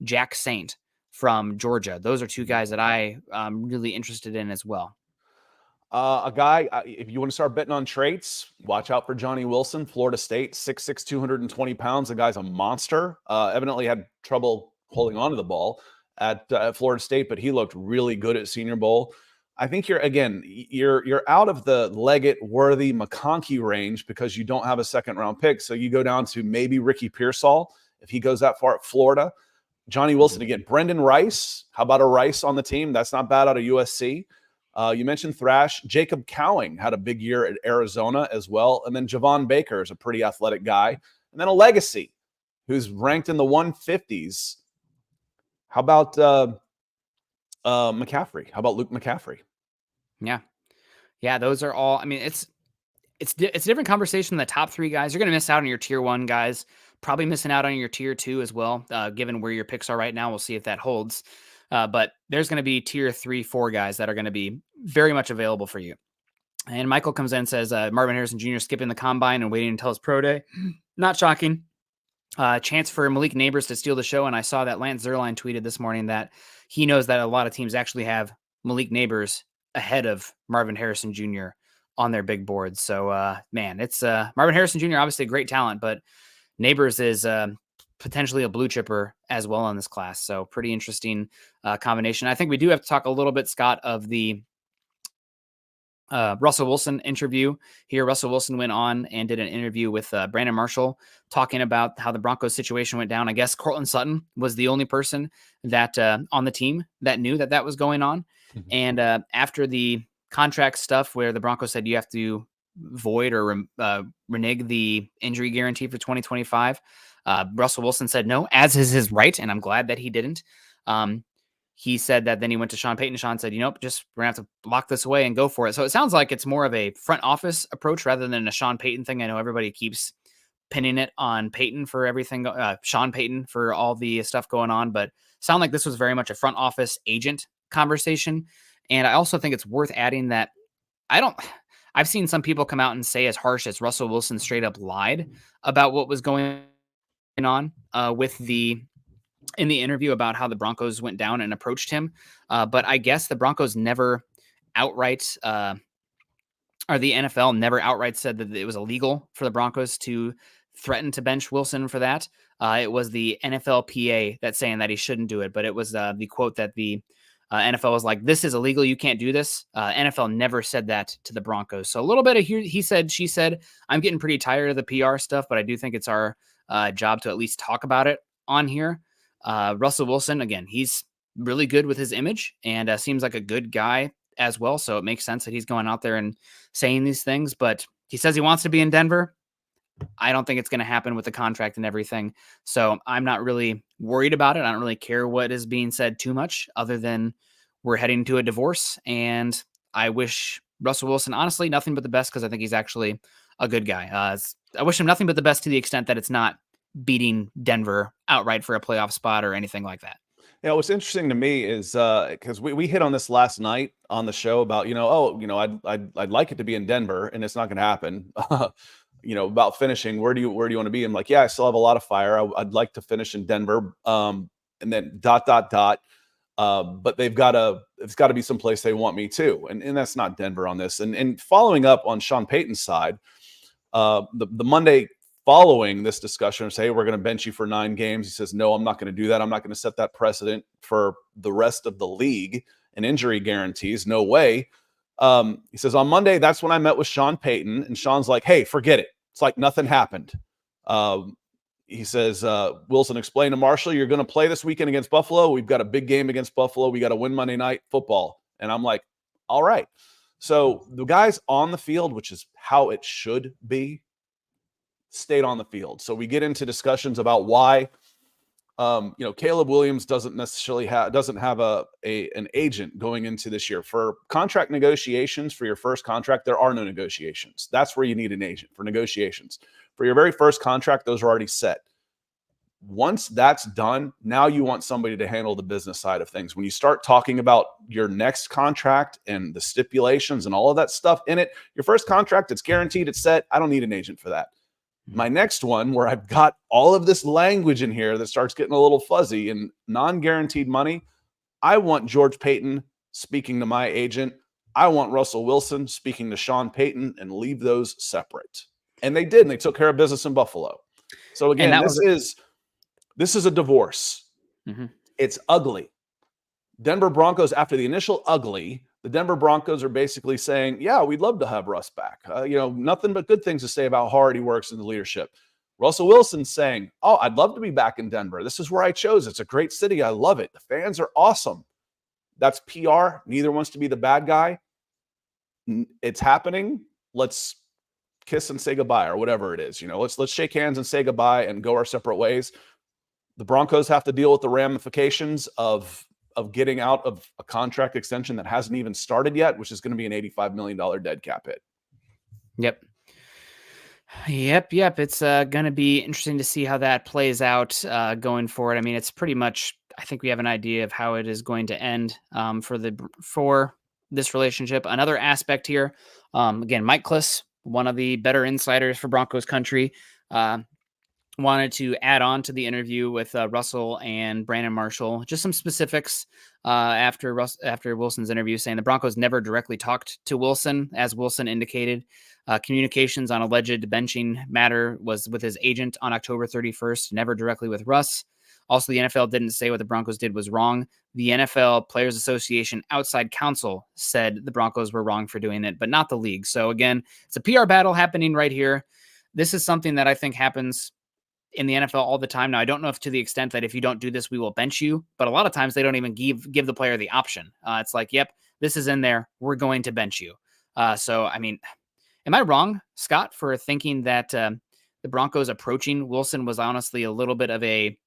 Jack Saint from Georgia. Those are 2 guys that I'm really interested in as well. A guy, if you want to start betting on traits, watch out for Johnny Wilson, Florida State, 6'6", 220 pounds. The guy's a monster. Evidently had trouble holding onto the ball at Florida State, but he looked really good at Senior Bowl. I think you're out of the Leggett, Worthy, McConkey range because you don't have a second-round pick. So you go down to maybe Ricky Pearsall if he goes that far at Florida. Johnny Wilson again. Brendan Rice. How about a Rice on the team? That's not bad out of USC. You mentioned Thrash. Jacob Cowing had a big year at Arizona as well. And then Javon Baker is a pretty athletic guy. And then a legacy who's ranked in the 150s. How about McCaffrey? How about Luke McCaffrey? Yeah. Yeah, those are all, I mean, it's a different conversation than the top 3 guys. You're going to miss out on your tier 1 guys, probably missing out on your tier 2 as well, given where your picks are right now. We'll see if that holds. But there's going to be tier 3, 4 guys that are going to be very much available for you. And Michael comes in and says, Marvin Harrison Jr. skipping the combine and waiting until his pro day. Not shocking. Chance for Malik Neighbors to steal the show. And I saw that Lance Zierlein tweeted this morning that he knows that a lot of teams actually have Malik Neighbors ahead of Marvin Harrison Jr. on their big boards. So, man, it's Marvin Harrison Jr., obviously a great talent, but Neighbors is potentially a blue chipper as well in this class. So pretty interesting combination. I think we do have to talk a little bit, Scott, of the Russell Wilson interview here. Russell Wilson went on and did an interview with Brandon Marshall talking about how the Broncos situation went down. I guess Cortland Sutton was the only person that on the team that knew that was going on. Mm-hmm. And after the contract stuff where the Broncos said you have to void or renege the injury guarantee for 2025, Russell Wilson said no, as is his right. And I'm glad that he didn't. He said that then he went to Sean Payton. Sean said, we're going to have to lock this away and go for it. So it sounds like it's more of a front office approach rather than a Sean Payton thing. I know everybody keeps pinning it on Payton for everything, Sean Payton for all the stuff going on, but sound like this was very much a front office agent conversation. And I also think it's worth adding that I've seen some people come out and say as harsh as Russell Wilson straight up lied about what was going on in the interview about how the Broncos went down and approached him. But I guess the Broncos never outright, or the NFL never outright said that it was illegal for the Broncos to threaten to bench Wilson for that. It was the NFLPA that's saying that he shouldn't do it. But it was the quote that the NFL was like, this is illegal. You can't do this. NFL never said that to the Broncos. So a little bit of he said, she said. I'm getting pretty tired of the PR stuff, but I do think it's our job to at least talk about it on here. Russell Wilson, again, he's really good with his image and seems like a good guy as well. So it makes sense that he's going out there and saying these things, but he says he wants to be in Denver. I don't think it's going to happen with the contract and everything. So I'm not really worried about it. I don't really care what is being said too much other than we're heading to a divorce. And I wish Russell Wilson, honestly, nothing but the best, because I think he's actually a good guy. I wish him nothing but the best to the extent that it's not beating Denver outright for a playoff spot or anything like that. What's interesting to me is because we hit on this last night on the show about, I'd like it to be in Denver and it's not going to happen. About finishing, where do you want to be? I'm like, yeah, I still have a lot of fire. I'd like to finish in Denver. And then ... But it's got to be someplace they want me to. And that's not Denver on this. And following up on Sean Payton's side, the Monday following this discussion, say, we're going to bench you for 9 games. He says, no, I'm not going to do that. I'm not going to set that precedent for the rest of the league and injury guarantees. No way. He says, on Monday, that's when I met with Sean Payton, and Sean's like, hey, forget it. It's like nothing happened. He says, Wilson explained to Marshall, you're going to play this weekend against Buffalo. We've got a big game against Buffalo. We got to win Monday Night Football. And I'm like, all right. So the guys on the field, which is how it should be, stayed on the field. So we get into discussions about why, Caleb Williams doesn't have an agent going into this year. For contract negotiations, for your first contract, there are no negotiations. That's where you need an agent for negotiations. For your very first contract, those are already set. Once that's done, now you want somebody to handle the business side of things. When you start talking about your next contract and the stipulations and all of that stuff in it, your first contract, it's guaranteed, it's set. I don't need an agent for that. My next one, where I've got all of this language in here that starts getting a little fuzzy and non-guaranteed money, I want George Payton speaking to my agent. I want Russell Wilson speaking to Sean Payton, and leave those separate. And they did, and they took care of business in Buffalo. So again, this is a divorce. Mm-hmm. It's ugly. Denver Broncos, after the initial ugly, the Denver Broncos are basically saying, yeah, we'd love to have Russ back. Nothing but good things to say about how hard he works in the leadership. Russell Wilson saying, "Oh, I'd love to be back in Denver. This is where I chose. It's a great city. I love it. The fans are awesome." That's PR. Neither wants to be the bad guy. It's happening. Let's kiss and say goodbye, or whatever it is. Let's shake hands and say goodbye and go our separate ways. The Broncos have to deal with the ramifications of getting out of a contract extension that hasn't even started yet, which is going to be an $85 million dead cap hit. Yep. It's going to be interesting to see how that plays out going forward. I mean, it's pretty much, I think we have an idea of how it is going to end for this relationship. Another aspect here, again, Mike Klis, one of the better insiders for Broncos country, wanted to add on to the interview with Russell and Brandon Marshall, just some specifics after Wilson's interview, saying the Broncos never directly talked to Wilson, as Wilson indicated. Communications on alleged benching matter was with his agent on October 31st, never directly with Russ. Also, the NFL didn't say what the Broncos did was wrong. The NFL Players Association outside counsel said the Broncos were wrong for doing it, but not the league. So again, it's a PR battle happening right here. This is something that I think happens in the NFL all the time. Now, I don't know if to the extent that if you don't do this, we will bench you, but a lot of times they don't even give the player the option. It's like, yep, this is in there. We're going to bench you. So, I mean, am I wrong, Scott, for thinking that the Broncos approaching Wilson was honestly a little bit of a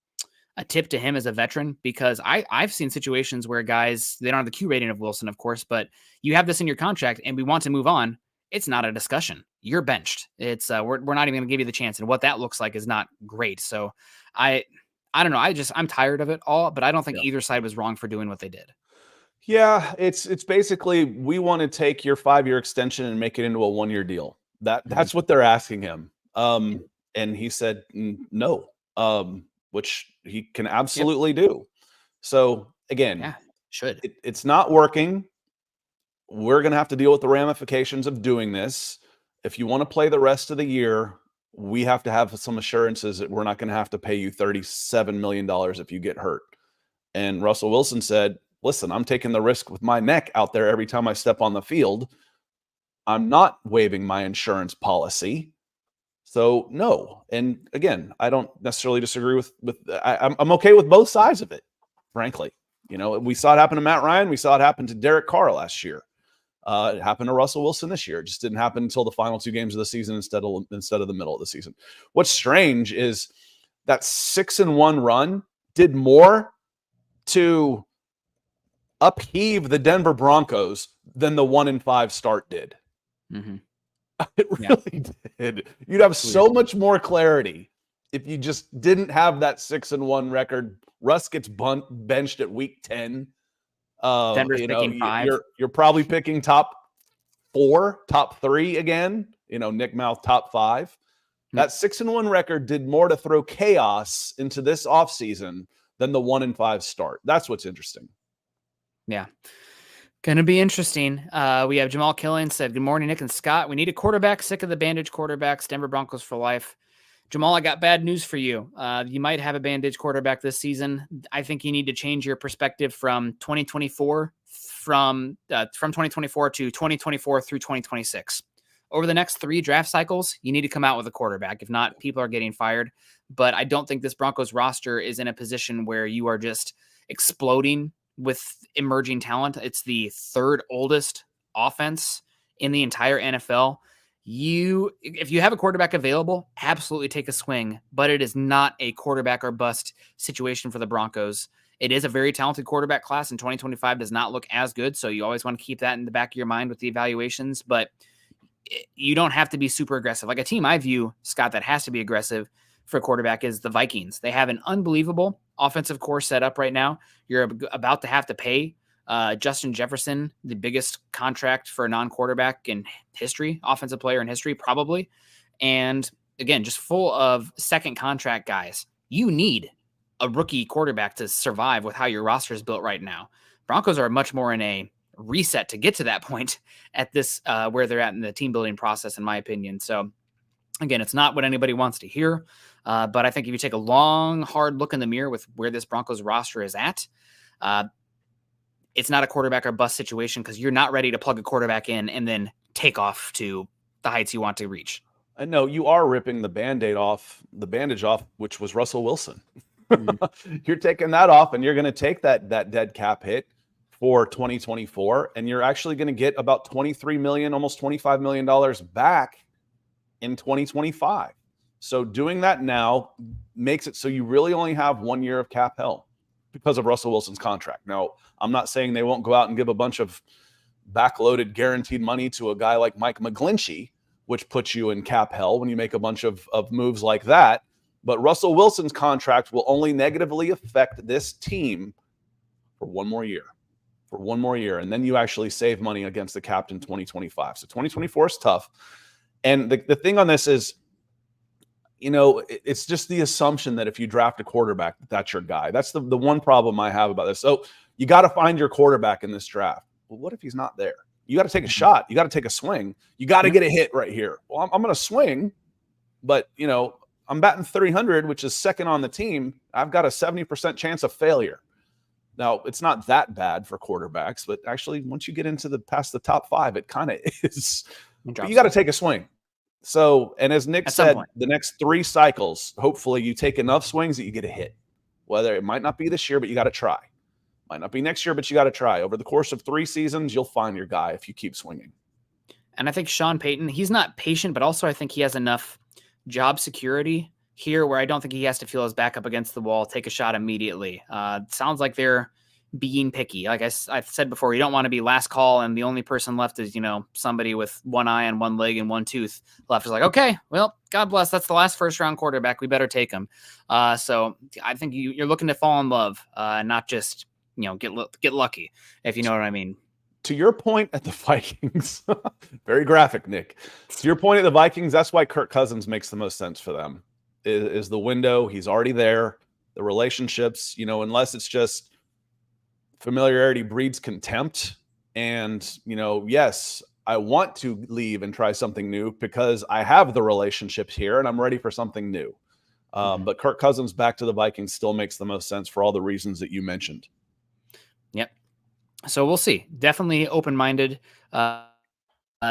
tip to him as a veteran? Because I've seen situations where guys, they don't have the Q rating of Wilson, of course, but you have this in your contract and we want to move on. It's not a discussion. You're benched. It's we're not even going to give you the chance. And what that looks like is not great. So I don't know. I'm tired of it all, but I don't think either side was wrong for doing what they did. Yeah, it's basically, we want to take your 5-year extension and make it into a 1-year deal. That's what they're asking him. And he said no, which he can absolutely do. So again, it's not working. We're going to have to deal with the ramifications of doing this. If you want to play the rest of the year, we have to have some assurances that we're not going to have to pay you $37 million if you get hurt. And Russell Wilson said, listen, I'm taking the risk with my neck out there every time I step on the field. I'm not waiving my insurance policy. So no. And again, I don't necessarily disagree with I'm okay with both sides of it, frankly. We saw it happen to Matt Ryan. We saw it happen to Derek Carr last year. It happened to Russell Wilson this year. It just didn't happen until the final 2 games of the season instead of the middle of the season. What's strange is that 6-1 run did more to upheave the Denver Broncos than the 1-5 start did. Mm-hmm. It really did. You'd have so much more clarity if you just didn't have that 6-1 record. Russ gets benched at week 10. Denver's picking 5. You're probably picking top 4, top 3 again. Nick Mouth top 5. That 6-1 record did more to throw chaos into this offseason than the 1-5 start. That's what's interesting. Yeah. Going to be interesting. We have Jamal Killian said, good morning, Nick and Scott. We need a quarterback. Sick of the bandage quarterbacks. Denver Broncos for life. Jamal, I got bad news for you. You might have a bandage quarterback this season. I think you need to change your perspective from 2024 from 2024 to 2024 through 2026. Over the next 3 draft cycles, you need to come out with a quarterback. If not, people are getting fired. But I don't think this Broncos roster is in a position where you are just exploding with emerging talent. It's the 3rd oldest offense in the entire NFL. If you have a quarterback available, absolutely take a swing, but it is not a quarterback or bust situation for the Broncos. It is a very talented quarterback class, and 2025 does not look as good. So you always want to keep that in the back of your mind with the evaluations, but you don't have to be super aggressive. Like a team I view, Scott, that has to be aggressive for a quarterback is the Vikings. They have an unbelievable offensive core set up right now. You're about to have to pay Justin Jefferson, the biggest contract for a non-quarterback in history, offensive player in history, probably. And again, just full of second contract guys. You need a rookie quarterback to survive with how your roster is built right now. Broncos are much more in a reset to get to that point at this, where they're at in the team building process, in my opinion. So again, it's not what anybody wants to hear. But I think if you take a long, hard look in the mirror with where this Broncos roster is at, it's not a quarterback or bust situation because you're not ready to plug a quarterback in and then take off to the heights you want to reach. No, you are ripping the bandage off, which was Russell Wilson. Mhm. You're taking that off, and you're going to take that dead cap hit for 2024, and you're actually going to get about 23 million, almost 25 million dollars back in 2025. So doing that now makes it so you really only have 1 year of cap hell because of Russell Wilson's contract. Now, I'm not saying they won't go out and give a bunch of backloaded guaranteed money to a guy like Mike McGlinchey, which puts you in cap hell when you make a bunch of moves like that. But Russell Wilson's contract will only negatively affect this team for 1 more year. For 1 more year. And then you actually save money against the cap in 2025. So 2024 is tough. And the thing on this is, it's just the assumption that if you draft a quarterback, that's your guy. That's the one problem I have about this. So you got to find your quarterback in this draft. Well, what if he's not there? You got to take a shot. You got to take a swing. You got to get a hit right here. Well, I'm going to swing, but I'm batting 300, which is second on the team. I've got a 70% chance of failure. Now, it's not that bad for quarterbacks, but actually, once you get into past the top 5, it kind of is. But you got to take a swing. So, and as Nick said, the next 3 cycles, hopefully you take enough swings that you get a hit. Whether it might not be this year, but you got to try. Might not be next year, but you got to try. Over the course of 3 seasons, you'll find your guy if you keep swinging. And I think Sean Payton, he's not patient, but also I think he has enough job security here where I don't think he has to feel his back up against the wall, take a shot immediately. Sounds like they're being picky. Like I've said before, you don't want to be last call and the only person left is, somebody with one eye and one leg and one tooth left. Is like, okay, well, God bless. That's the last first-round quarterback. We better take him. So I think you're looking to fall in love, not just, get lucky, if you know what I mean. To your point at the Vikings, very graphic, Nick. To your point at the Vikings, that's why Kirk Cousins makes the most sense for them. Is the window. He's already there. The relationships, unless it's just familiarity breeds contempt. And, yes, I want to leave and try something new because I have the relationships here and I'm ready for something new. But Kirk Cousins back to the Vikings still makes the most sense for all the reasons that you mentioned. Yep. So we'll see. Definitely open-minded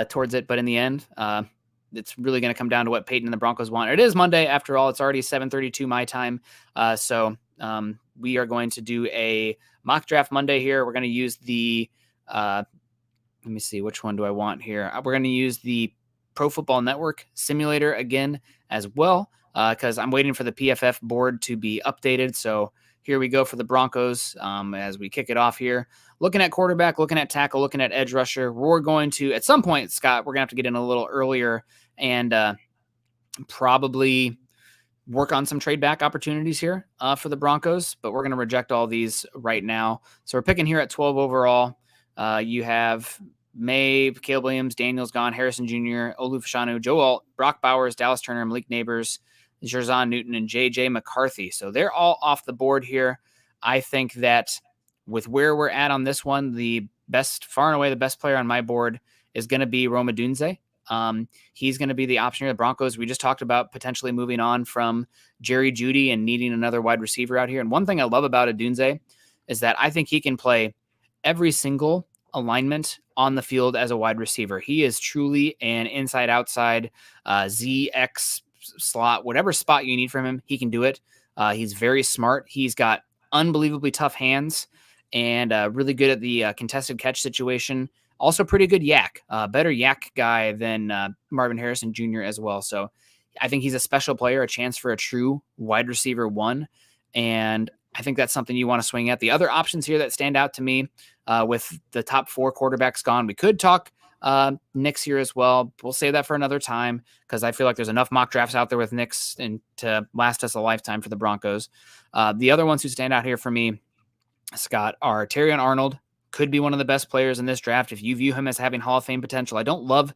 towards it. But in the end, it's really going to come down to what Peyton and the Broncos want. It is Monday. After all, it's already 7:32 my time. So we are going to do a mock draft Monday here. We're going to use the let me see, which one do I want here? We're going to use the Pro Football Network simulator again as well because I'm waiting for the PFF board to be updated. So here we go for the Broncos as we kick it off here. Looking at quarterback, looking at tackle, looking at edge rusher. We're going to, at some point, Scott, we're going to have to get in a little earlier and probably work on some trade back opportunities here for the Broncos, but we're going to reject all these right now. So we're picking here at 12 overall. You have May, Caleb Williams, Daniels gone, Harrison Jr., Olu Fashanu, Joe Alt, Brock Bowers, Dallas Turner, Malik Neighbors, Jerzon Newton, and J.J. McCarthy. So they're all off the board here. I think that with where we're at on this one, the best, far and away, the best player on my board is going to be Rome Odunze. He's going to be the option here. The Broncos, we just talked about potentially moving on from Jerry Jeudy and needing another wide receiver out here. And one thing I love about Odunze is that I think he can play every single alignment on the field as a wide receiver. He is truly an inside-outside ZX slot, whatever spot you need from him, he can do it. He's very smart. He's got unbelievably tough hands and really good at the contested catch situation. Also pretty good yak, better yak guy than Marvin Harrison Jr. as well. So I think he's a special player, a chance for a true wide receiver 1. And I think that's something you want to swing at. The other options here that stand out to me with the top 4 quarterbacks gone, we could talk Knicks here as well. We'll save that for another time because I feel like there's enough mock drafts out there with Knicks and to last us a lifetime for the Broncos. The other ones who stand out here for me, Scott, are Terrion Arnold. Could be one of the best players in this draft if you view him as having Hall of Fame potential. I don't love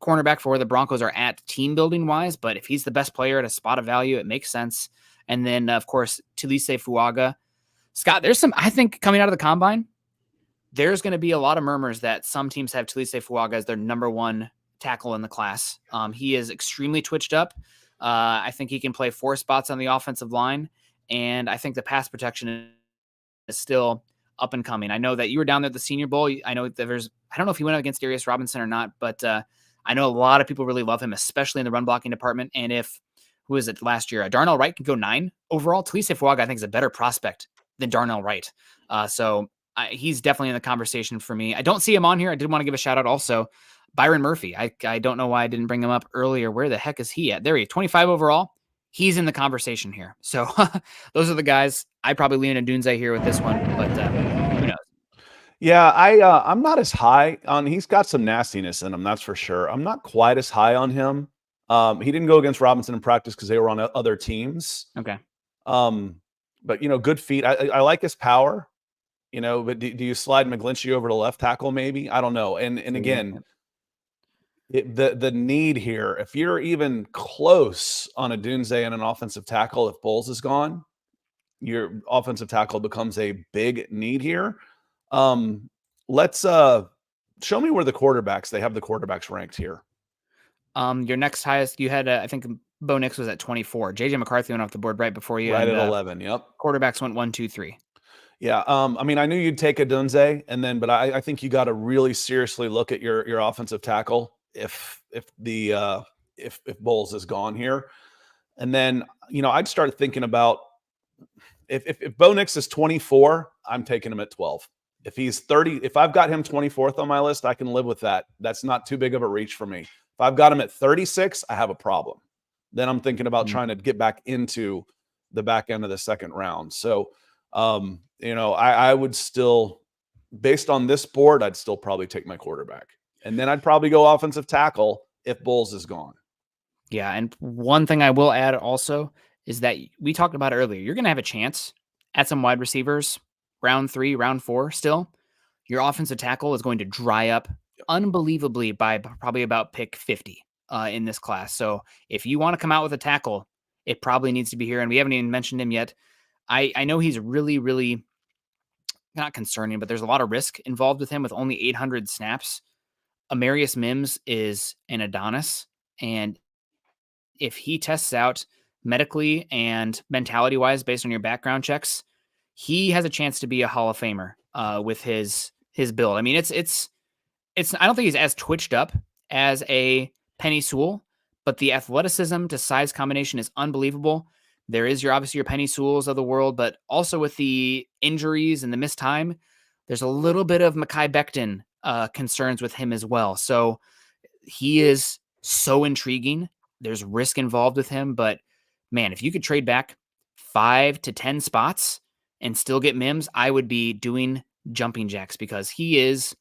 cornerback for where the Broncos are at team building wise, but if he's the best player at a spot of value, it makes sense. And then, of course, Tulise Fuaga. Scott, there's some, I think, coming out of the combine, there's going to be a lot of murmurs that some teams have Tulise Fuaga as their number 1 tackle in the class. He is extremely twitched up. I think he can play 4 spots on the offensive line, and I think the pass protection is still up and coming. I know that you were down there at the Senior Bowl. I know that I don't know if he went up against Darius Robinson or not, but I know a lot of people really love him, especially in the run blocking department. And who is it last year? Darnell Wright can go 9 overall. Talisha Fuaga, I think, is a better prospect than Darnell Wright. So he's definitely in the conversation for me. I don't see him on here. I did want to give a shout out also. Byron Murphy. I don't know why I didn't bring him up earlier. Where the heck is he at? There he is, 25 overall. He's in the conversation here. So those are the guys. I probably lean in Dunze here with this one, but who knows? Yeah, I'm not as high on. He's got some nastiness in him, that's for sure. I'm not quite as high on him. He didn't go against Robinson in practice because they were on other teams. Okay. But good feet. I like his power. But do you slide McGlinchey over to left tackle? Maybe, I don't know. And again, the need here. If you're even close on a Dunze and an offensive tackle, if Bowles is gone, your offensive tackle becomes a big need here. Let's show me where the quarterbacks. They have the quarterbacks ranked here. Your next highest, you had I think Bo Nix was at 24. JJ McCarthy went off the board right before you. Right at 11. Yep. Quarterbacks went 1, 2, 3. Yeah. I mean, I knew you'd take a Dunze, but I think you got to really seriously look at your offensive tackle if Bowles is gone here. And then, I'd start thinking about if Bo Nix is 24, I'm taking him at 12. If he's 30, if I've got him 24th on my list, I can live with that. That's not too big of a reach for me. If I've got him at 36, I have a problem. Then I'm thinking about trying to get back into the back end of the second round. So, I would still, based on this board, I'd still probably take my quarterback. And then I'd probably go offensive tackle if Bowles is gone. Yeah, and one thing I will add also is that we talked about earlier. You're going to have a chance at some wide receivers, round 3, round 4 still. Your offensive tackle is going to dry up unbelievably by probably about pick 50 in this class. So if you want to come out with a tackle, it probably needs to be here. And we haven't even mentioned him yet. I know he's really, really not concerning, but there's a lot of risk involved with him with only 800 snaps. Amarius Mims is an Adonis. And if he tests out medically and mentality-wise based on your background checks, he has a chance to be a Hall of Famer with his build. I mean, it's I don't think he's as twitched up as a Penny Sewell, but the athleticism to size combination is unbelievable. There is obviously your Penny Sewells of the world, but also with the injuries and the missed time, there's a little bit of Mekhi Becton concerns with him as well. So he is so intriguing. There's risk involved with him, but man, if you could trade back 5 to 10 spots and still get Mims, I would be doing jumping jacks because he is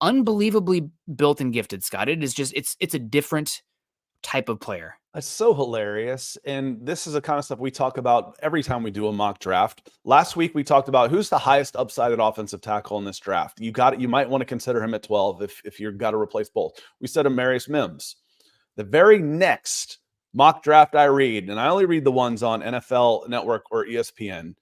unbelievably built and gifted, Scott. It is just, it's a different type of player. That's so hilarious. And this is the kind of stuff we talk about every time we do a mock draft. Last week, we talked about who's the highest upsided offensive tackle in this draft. You might want to consider him at 12 if you've got to replace both. We said Amarius Mims. The very next mock draft I read, and I only read the ones on NFL Network or ESPN,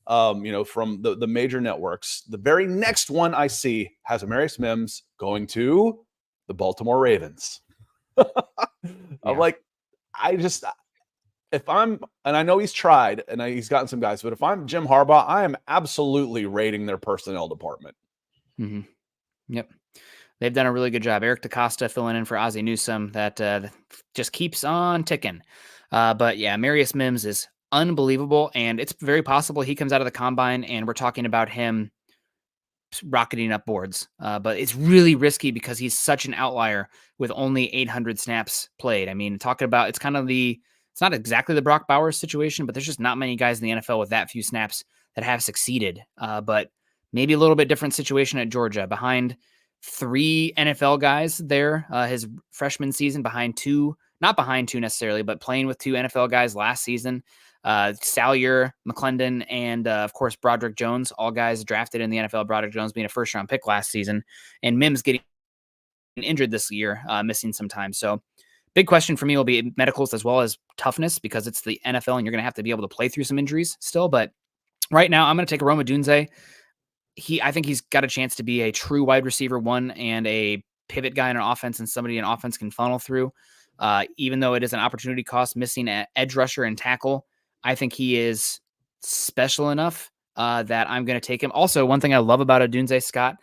from the major networks. The very next one I see has Amarius Mims going to the Baltimore Ravens. I'm like, if I'm, and I know he's tried and he's gotten some guys, but if I'm Jim Harbaugh, I am absolutely raiding their personnel department. Mm-hmm. Yep. They've done a really good job. Eric DaCosta filling in for Ozzie Newsome. That just keeps on ticking. But yeah, Amarius Mims is unbelievable, and it's very possible he comes out of the combine and we're talking about him rocketing up boards. But it's really risky because he's such an outlier with only 800 snaps played. I mean, talking about it's not exactly the Brock Bowers situation, but there's just not many guys in the NFL with that few snaps that have succeeded. But maybe a little bit different situation at Georgia, behind 3 NFL guys there, his freshman season, not behind two necessarily, but playing with 2 NFL guys last season. Salyer, McClendon, and of course, Broderick Jones, all guys drafted in the NFL, Broderick Jones being a first-round pick last season, and Mims getting injured this year, missing some time. So big question for me will be medicals as well as toughness, because it's the NFL and you're going to have to be able to play through some injuries still. But right now, I'm going to take Rome Odunze. I think he's got a chance to be a true wide receiver 1 and a pivot guy in an offense and somebody an offense can funnel through. Even though it is an opportunity cost, missing an edge rusher and tackle, I think he is special enough that I'm going to take him. Also, one thing I love about Odunze, Scott,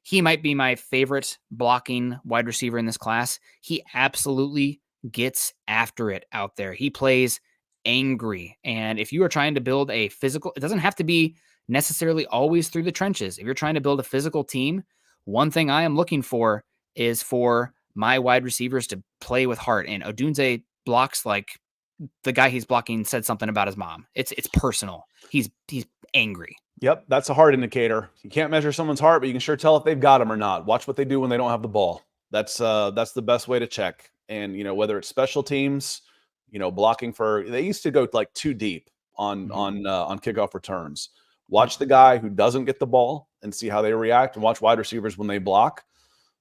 he might be my favorite blocking wide receiver in this class. He absolutely gets after it out there. He plays angry. And if you are trying to build a physical, it doesn't have to be necessarily always through the trenches. If you're trying to build a physical team, one thing I am looking for is for my wide receivers to play with heart. And Odunze blocks like the guy he's blocking said something about his mom. It's personal. He's angry. Yep, that's a heart indicator. You can't measure someone's heart, but you can sure tell if they've got them or not. Watch what they do when they don't have the ball. That's the best way to check. And whether it's special teams, blocking for, they used to go like too deep on kickoff returns. Watch the guy who doesn't get the ball and see how they react, and watch wide receivers when they block.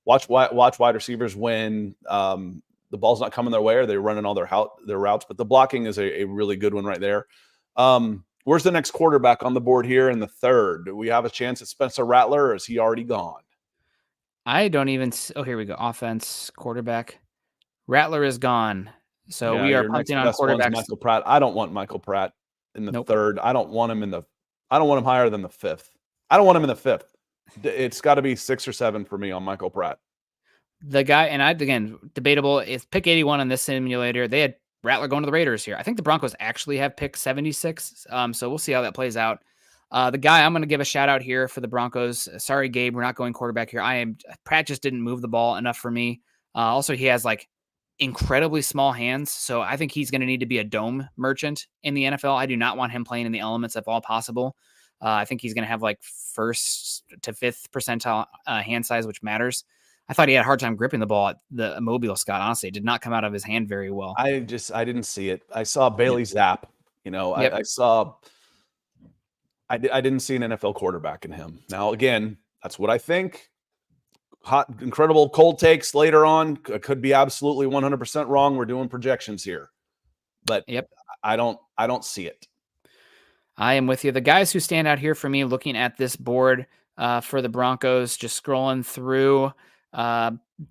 Watch wide receivers when the ball's not coming their way or they're running all their routes. But the blocking is a really good one right there. Where's the next quarterback on the board here in the third? Do we have a chance at Spencer Rattler, or is he already gone? I don't even. Oh, here we go. Offense, quarterback. Rattler is gone. So Yeah, we are your punting next on best one's quarterbacks. Michael Pratt. I don't want Michael Pratt in the third. I don't want him higher than the fifth. I don't want him in the fifth. It's got to be 6 or 7 for me on Michael Pratt. The guy, and again, debatable. It's pick 81 on this simulator. They had Rattler going to the Raiders here. I think the Broncos actually have pick 76. So we'll see how that plays out. The guy I'm going to give a shout out here for the Broncos. Sorry, Gabe, we're not going quarterback here. Pratt just didn't move the ball enough for me. Also, he has like incredibly small hands. So I think he's going to need to be a dome merchant in the NFL. I do not want him playing in the elements if all possible. I think he's going to have like 1st to 5th percentile hand size, which matters. I thought he had a hard time gripping the ball at the Mobile, Scott. Honestly, it did not come out of his hand very well. I didn't see it. I saw Bailey Zapp. Yep. I didn't see an NFL quarterback in him. Now, again, that's what I think. Hot, incredible cold takes later on. Could be absolutely 100% wrong. We're doing projections here. But yep. I don't see it. I am with you. The guys who stand out here for me looking at this board for the Broncos, just scrolling through,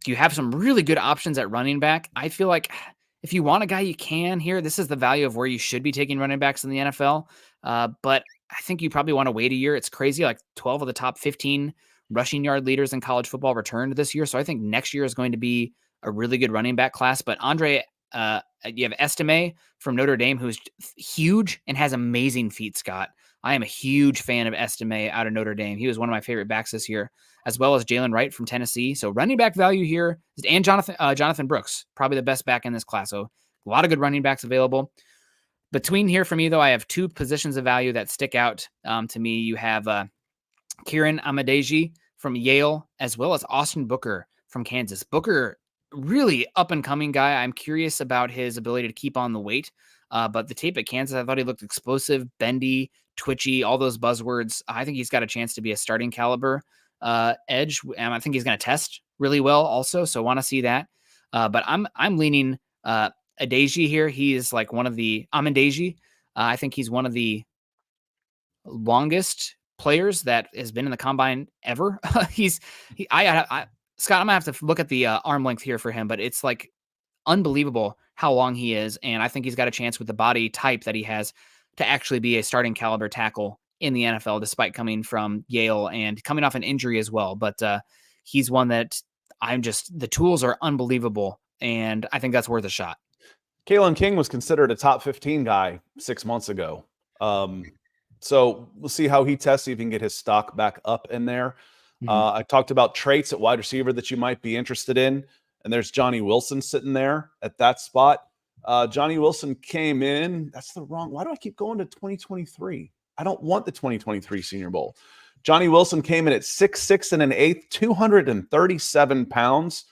you have some really good options at running back. I feel like if you want a guy, you can here. This is the value of where you should be taking running backs in the NFL. But I think you probably want to wait a year. It's crazy. Like 12 of the top 15 rushing yard leaders in college football returned this year. So I think next year is going to be a really good running back class. But Andre, you have Estime from Notre Dame, who's huge and has amazing feet, Scott. I am a huge fan of Estime out of Notre Dame. He was one of my favorite backs this year, as well as Jalen Wright from Tennessee. So running back value here, and Jonathan Brooks, probably the best back in this class. So a lot of good running backs available. Between here for me, though, I have 2 positions of value that stick out to me. You have Kieran Amadeji from Yale, as well as Austin Booker from Kansas. Booker, really up-and-coming guy. I'm curious about his ability to keep on the weight. But the tape at Kansas, I thought he looked explosive, bendy, twitchy, all those buzzwords. I think he's got a chance to be a starting caliber edge, and I think he's going to test really well also, so want to see that. But I'm leaning Adeji here. He is like one of the Amendeji. I think he's one of the longest players that has been in the combine ever. Scott, I'm gonna have to look at the arm length here for him, but it's like unbelievable how long he is, and I think he's got a chance with the body type that he has to actually be a starting caliber tackle in the NFL, despite coming from Yale and coming off an injury as well. But he's one that the tools are unbelievable, and I think that's worth a shot. Kalen King was considered a top 15 guy 6 months ago. So we'll see how he tests, see if he can get his stock back up in there. I talked about traits at wide receiver that you might be interested in, and there's Johnny Wilson sitting there at that spot. Johnny Wilson came in. Why do I keep going to 2023? I don't want the 2023 Senior Bowl. Johnny Wilson came in at 6'6" and an eighth, 237 pounds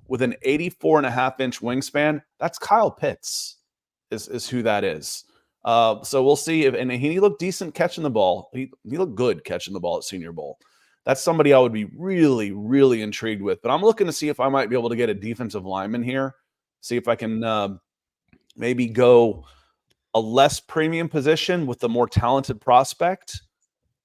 with an 84.5-inch wingspan. That's Kyle Pitts is who that is. So we'll see and he looked decent catching the ball. He looked good catching the ball at Senior Bowl. That's somebody I would be really, really intrigued with. But I'm looking to see if I might be able to get a defensive lineman here. See if I can maybe go a less premium position with the more talented prospect.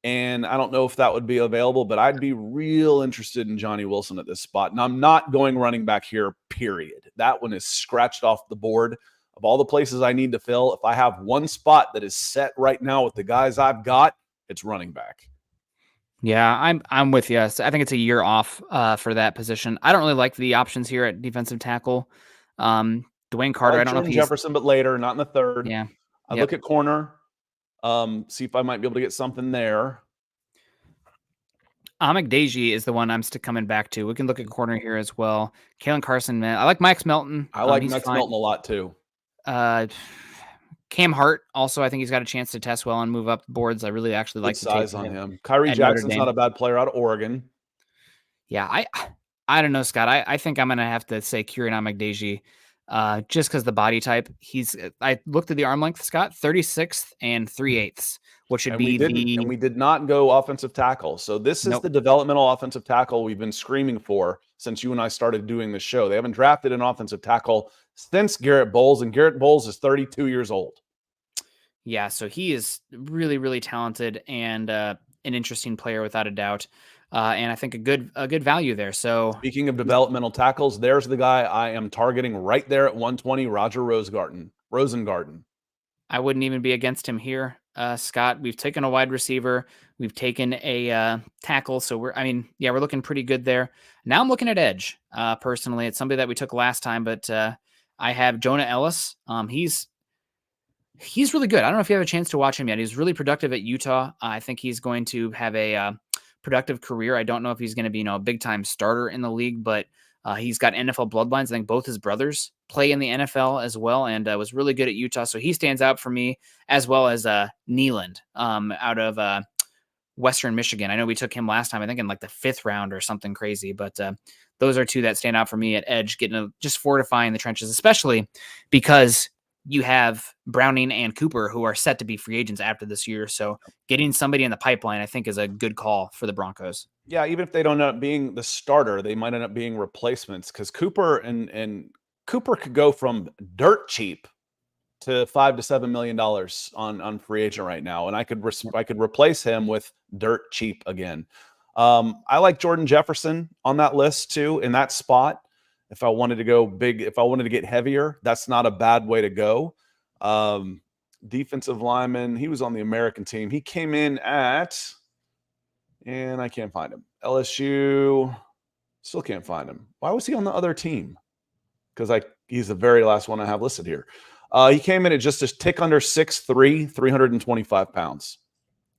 And I don't know if that would be available, but I'd be real interested in Johnny Wilson at this spot. And I'm not going running back here, period. That one is scratched off the board of all the places I need to fill. If I have one spot that is set right now with the guys I've got, it's running back. Yeah, I'm with you. So I think it's a year off for that position. I don't really like the options here at defensive tackle. Dwayne I Carter, I like don't know if Jordan he's Jefferson, but later, not in the third. yeah. I Yep. look at corner, see if I might be able to get something there. Deji is the one I'm still coming back to. We can look at corner here as well. Kalen Carson, man. I like Max Melton. I like He's Max fine. Melton a lot too. Uh, Cam Hart, also, I think he's got a chance to test well and move up the boards. I really actually Good like the tape size of on him him. Kyrie at Notre Jackson's not Dame. a bad player out of Oregon. Yeah, I don't know, Scott. I think I'm gonna have to say Kieran Deji, just because the body type. I looked at the arm length, Scott, 36th and 3/8, which should And we be didn't, and the we did not go offensive tackle. So this is nope. the developmental offensive tackle we've been screaming for since you and I started doing this show. They haven't drafted an offensive tackle since Garrett Bowles, and Garrett Bowles is 32 years old. Yeah, so he is really, really talented and an interesting player without a doubt, and I think a good value there. So Speaking of developmental tackles, there's the guy I am targeting right there at 120, Roger Rosengarten. I wouldn't even be against him here, Scott. We've taken a wide receiver, we've taken a tackle, so we're looking pretty good there. Now I'm looking at edge. Personally, it's somebody that we took last time, but I have Jonah Ellis. He's really good. I don't know if you have a chance to watch him yet. He's really productive at Utah. I think he's going to have a productive career. I don't know if he's going to be a big time starter in the league, but he's got NFL bloodlines. I think both his brothers play in the NFL as well, and was really good at Utah. So he stands out for me, as well as Nealand out of Western Michigan. I know we took him last time, I think in like the 5th round or something crazy, but those are two that stand out for me at edge, just fortifying the trenches, especially because you have Browning and Cooper who are set to be free agents after this year. So getting somebody in the pipeline, I think, is a good call for the Broncos. Yeah, even if they don't end up being the starter, they might end up being replacements because Cooper Cooper could go from dirt cheap to $5 to $7 million on free agent right now, and I could replace him with dirt cheap again. I like Jordan Jefferson on that list too in that spot. If I wanted to go big, if I wanted to get heavier, that's not a bad way to go. Um, Defensive lineman, he was on the American team. He came in at, and I can't find him. LSU, still can't find him. Why was he on the other team? Because he's the very last one I have listed here. He came in at just a tick under 6'3", 325 pounds.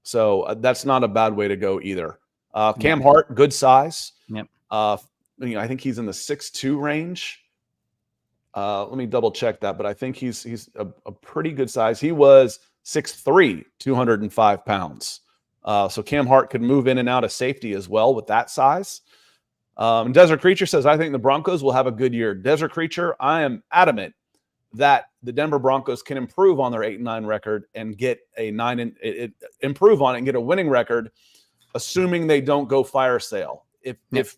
So that's not a bad way to go either. Cam Hart, good size. Yep. I think he's in the 6'2" range. Let me double check that, but I think he's a pretty good size. He was 6'3", 205 pounds. So Cam Hart could move in and out of safety as well with that size. Desert Creature says, I think the Broncos will have a good year. Desert Creature, I am adamant that the Denver Broncos can improve on their 8-9 record and get a improve on it and get a winning record, assuming they don't go fire sale. If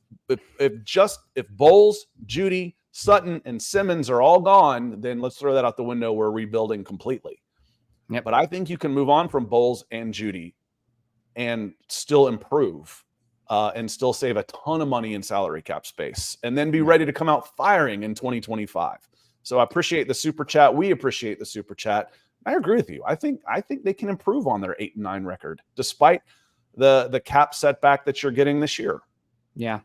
Bowles, Judy, Sutton, and Simmons are all gone, then let's throw that out the window. We're rebuilding completely. Yep. But I think you can move on from Bowles and Judy and still improve. And still save a ton of money in salary cap space and then be ready to come out firing in 2025. So I appreciate the super chat. We appreciate the super chat. I agree with you. I think they can improve on their 8-9 record despite the cap setback that you're getting this year. Yeah,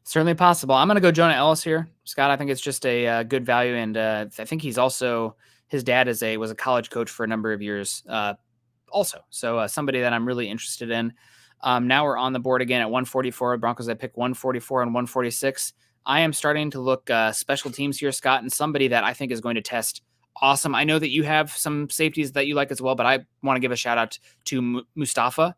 certainly possible. I'm going to go Jonah Ellis here, Scott. I think it's just a good value. And I think he's also, his dad was a college coach for a number of years also. So somebody that I'm really interested in. Now we're on the board again at 144. Broncos, I pick 144 and 146. I am starting to look special teams here, Scott, and somebody that I think is going to test awesome. I know that you have some safeties that you like as well, but I want to give a shout out to Mustafa.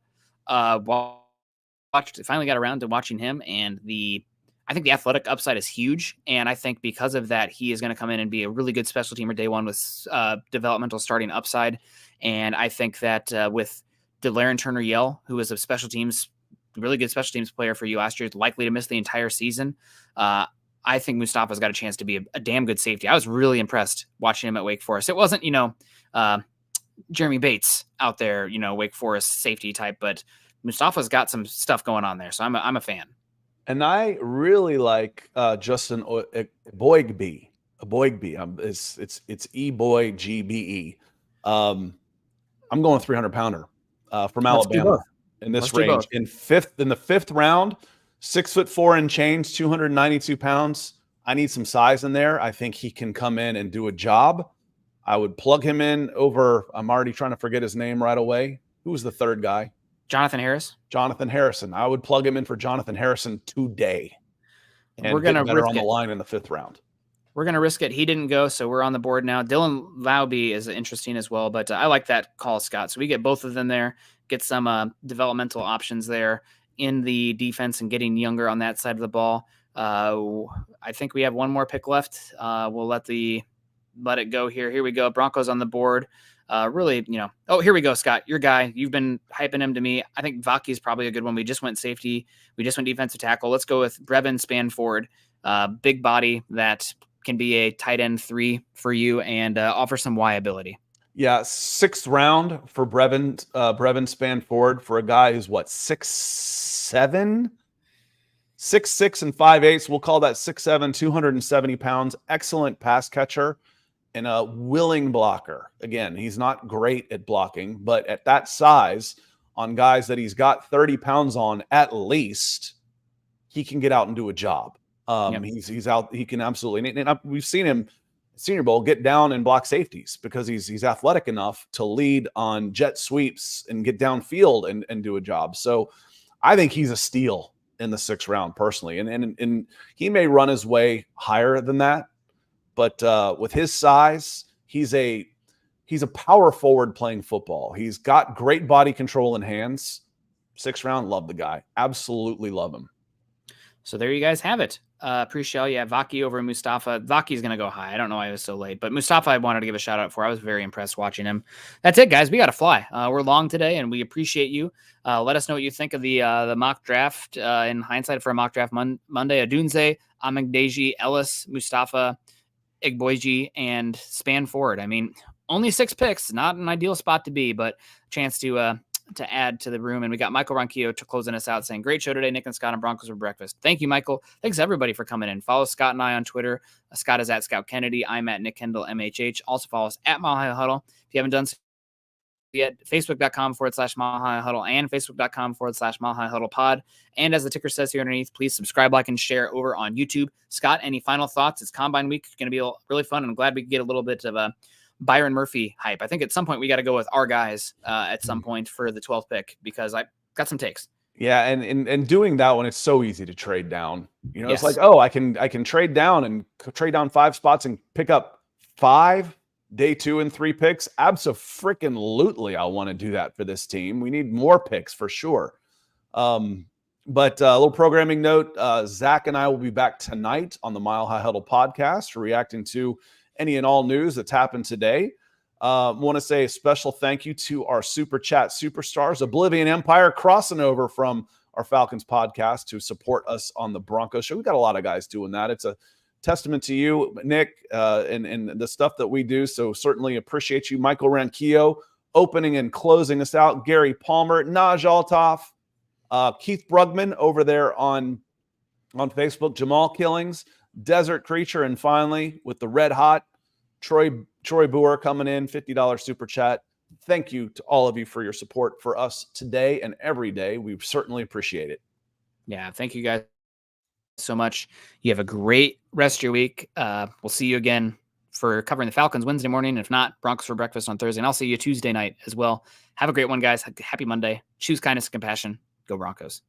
Finally got around to watching him, and I think the athletic upside is huge, and I think because of that, he is going to come in and be a really good special teamer day one with developmental starting upside. And I think that with DeLaren Turner-Yell, who was a really good special teams player for you last year, is likely to miss the entire season. I think Mustafa's got a chance to be a damn good safety. I was really impressed watching him at Wake Forest. It wasn't, Jeremy Bates out there, Wake Forest safety type, but Mustafa's got some stuff going on there. So I'm a fan. And I really like Justin Boygbe. It's E-Boy-G-B-E. I'm going 300-pounder from Alabama. in this Let's do range. both. In the fifth round, 6'4" and change, 292 pounds. I need some size in there. I think he can come in and do a job. I would plug him in over. I'm already trying to forget his name right away. Who was the third guy? Jonathan Harris. Jonathan Harrison. I would plug him in for Jonathan Harrison today We're and going to get better risk on the it. line in the fifth round. We're going to risk it. He didn't go, so we're on the board now. Dylan Laube is interesting as well, but I like that call, Scott. So we get both of them there, get some developmental options there in the defense and getting younger on that side of the ball. I think we have one more pick left. We'll let it go here. Here we go. Broncos on the board. Really, oh, here we go, Scott, your guy. You've been hyping him to me. I think Vaki is probably a good one. We just went safety. We just went defensive tackle. Let's go with Brevin Spanford. Big body that can be a tight end 3 for you and offer some Y ability. Yeah, sixth round for Brevin Spanford for a guy who's what, 6'7", 6'6" and 5/8. We'll call that 6'7", 270 pounds. Excellent pass catcher and a willing blocker. Again, he's not great at blocking, but at that size, on guys that he's got 30 pounds on at least, he can get out and do a job. Yep. He's out. He can absolutely. And we've seen him Senior Bowl get down and block safeties because he's athletic enough to lead on jet sweeps and get downfield and do a job. So I think he's a steal in the sixth round personally. And he may run his way higher than that, but with his size, he's a power forward playing football. He's got great body control and hands. Sixth round, love the guy. Absolutely love him. So there you guys have it. Appreciate you. Vaki over Mustafa. Vaki's going to go high. I don't know why I was so late, but Mustafa I wanted to give a shout out for. I was very impressed watching him. That's it, guys. We got to fly. We're long today, and we appreciate you. Let us know what you think of the mock draft in hindsight for a mock draft Monday. Adunze, Amagdeji, Ellis, Mustafa, Igboiji, and Spanford. I mean, only 6 picks. Not an ideal spot to be, but a chance to add to the room. And we got Michael Ronquillo to closing us out saying, great show today, Nick and Scott and Broncos for breakfast. Thank you, Michael. Thanks everybody for coming in. Follow Scott and I on Twitter. Scott is at Scout Kennedy. I'm at Nick Kendall MHH. Also follow us at Mile High Huddle. If you haven't done so yet, facebook.com/Mile High Huddle and facebook.com/Mile High Huddle pod. And as the ticker says here underneath, please subscribe, like, and share over on YouTube. Scott, any final thoughts? It's Combine Week. It's going to be really fun. And I'm glad we could get a little bit of a Byron Murphy hype. I think at some point we got to go with our guys at some point for the 12th pick because I got some takes. Yeah, and doing that one, it's so easy to trade down. Yes. It's like, oh, I can trade down and trade down 5 spots and pick up 5 day 2 and 3 picks. Abso-freaking-lutely, I want to do that for this team. We need more picks for sure. But a little programming note: Zach and I will be back tonight on the Mile High Huddle podcast, reacting to any and all news that's happened today. Want to say a special thank you to our Super Chat superstars, Oblivion Empire, crossing over from our Falcons podcast to support us on the Broncos show. We got a lot of guys doing that. It's a testament to you, Nick, and the stuff that we do. So certainly appreciate you. Michael Ronquillo opening and closing us out. Gary Palmer, Naj Altoff, Keith Brugman over there on Facebook, Jamal Killings, Desert Creature, and finally with the red hot Troy Boer coming in, $50 super chat. Thank you to all of you for your support for us today and every day. We certainly appreciate it. Yeah, thank you guys so much. You have a great rest of your week. We'll see you again for covering the Falcons Wednesday morning. If not, Broncos for breakfast on Thursday. And I'll see you Tuesday night as well. Have a great one, guys. Happy Monday. Choose kindness and compassion. Go Broncos.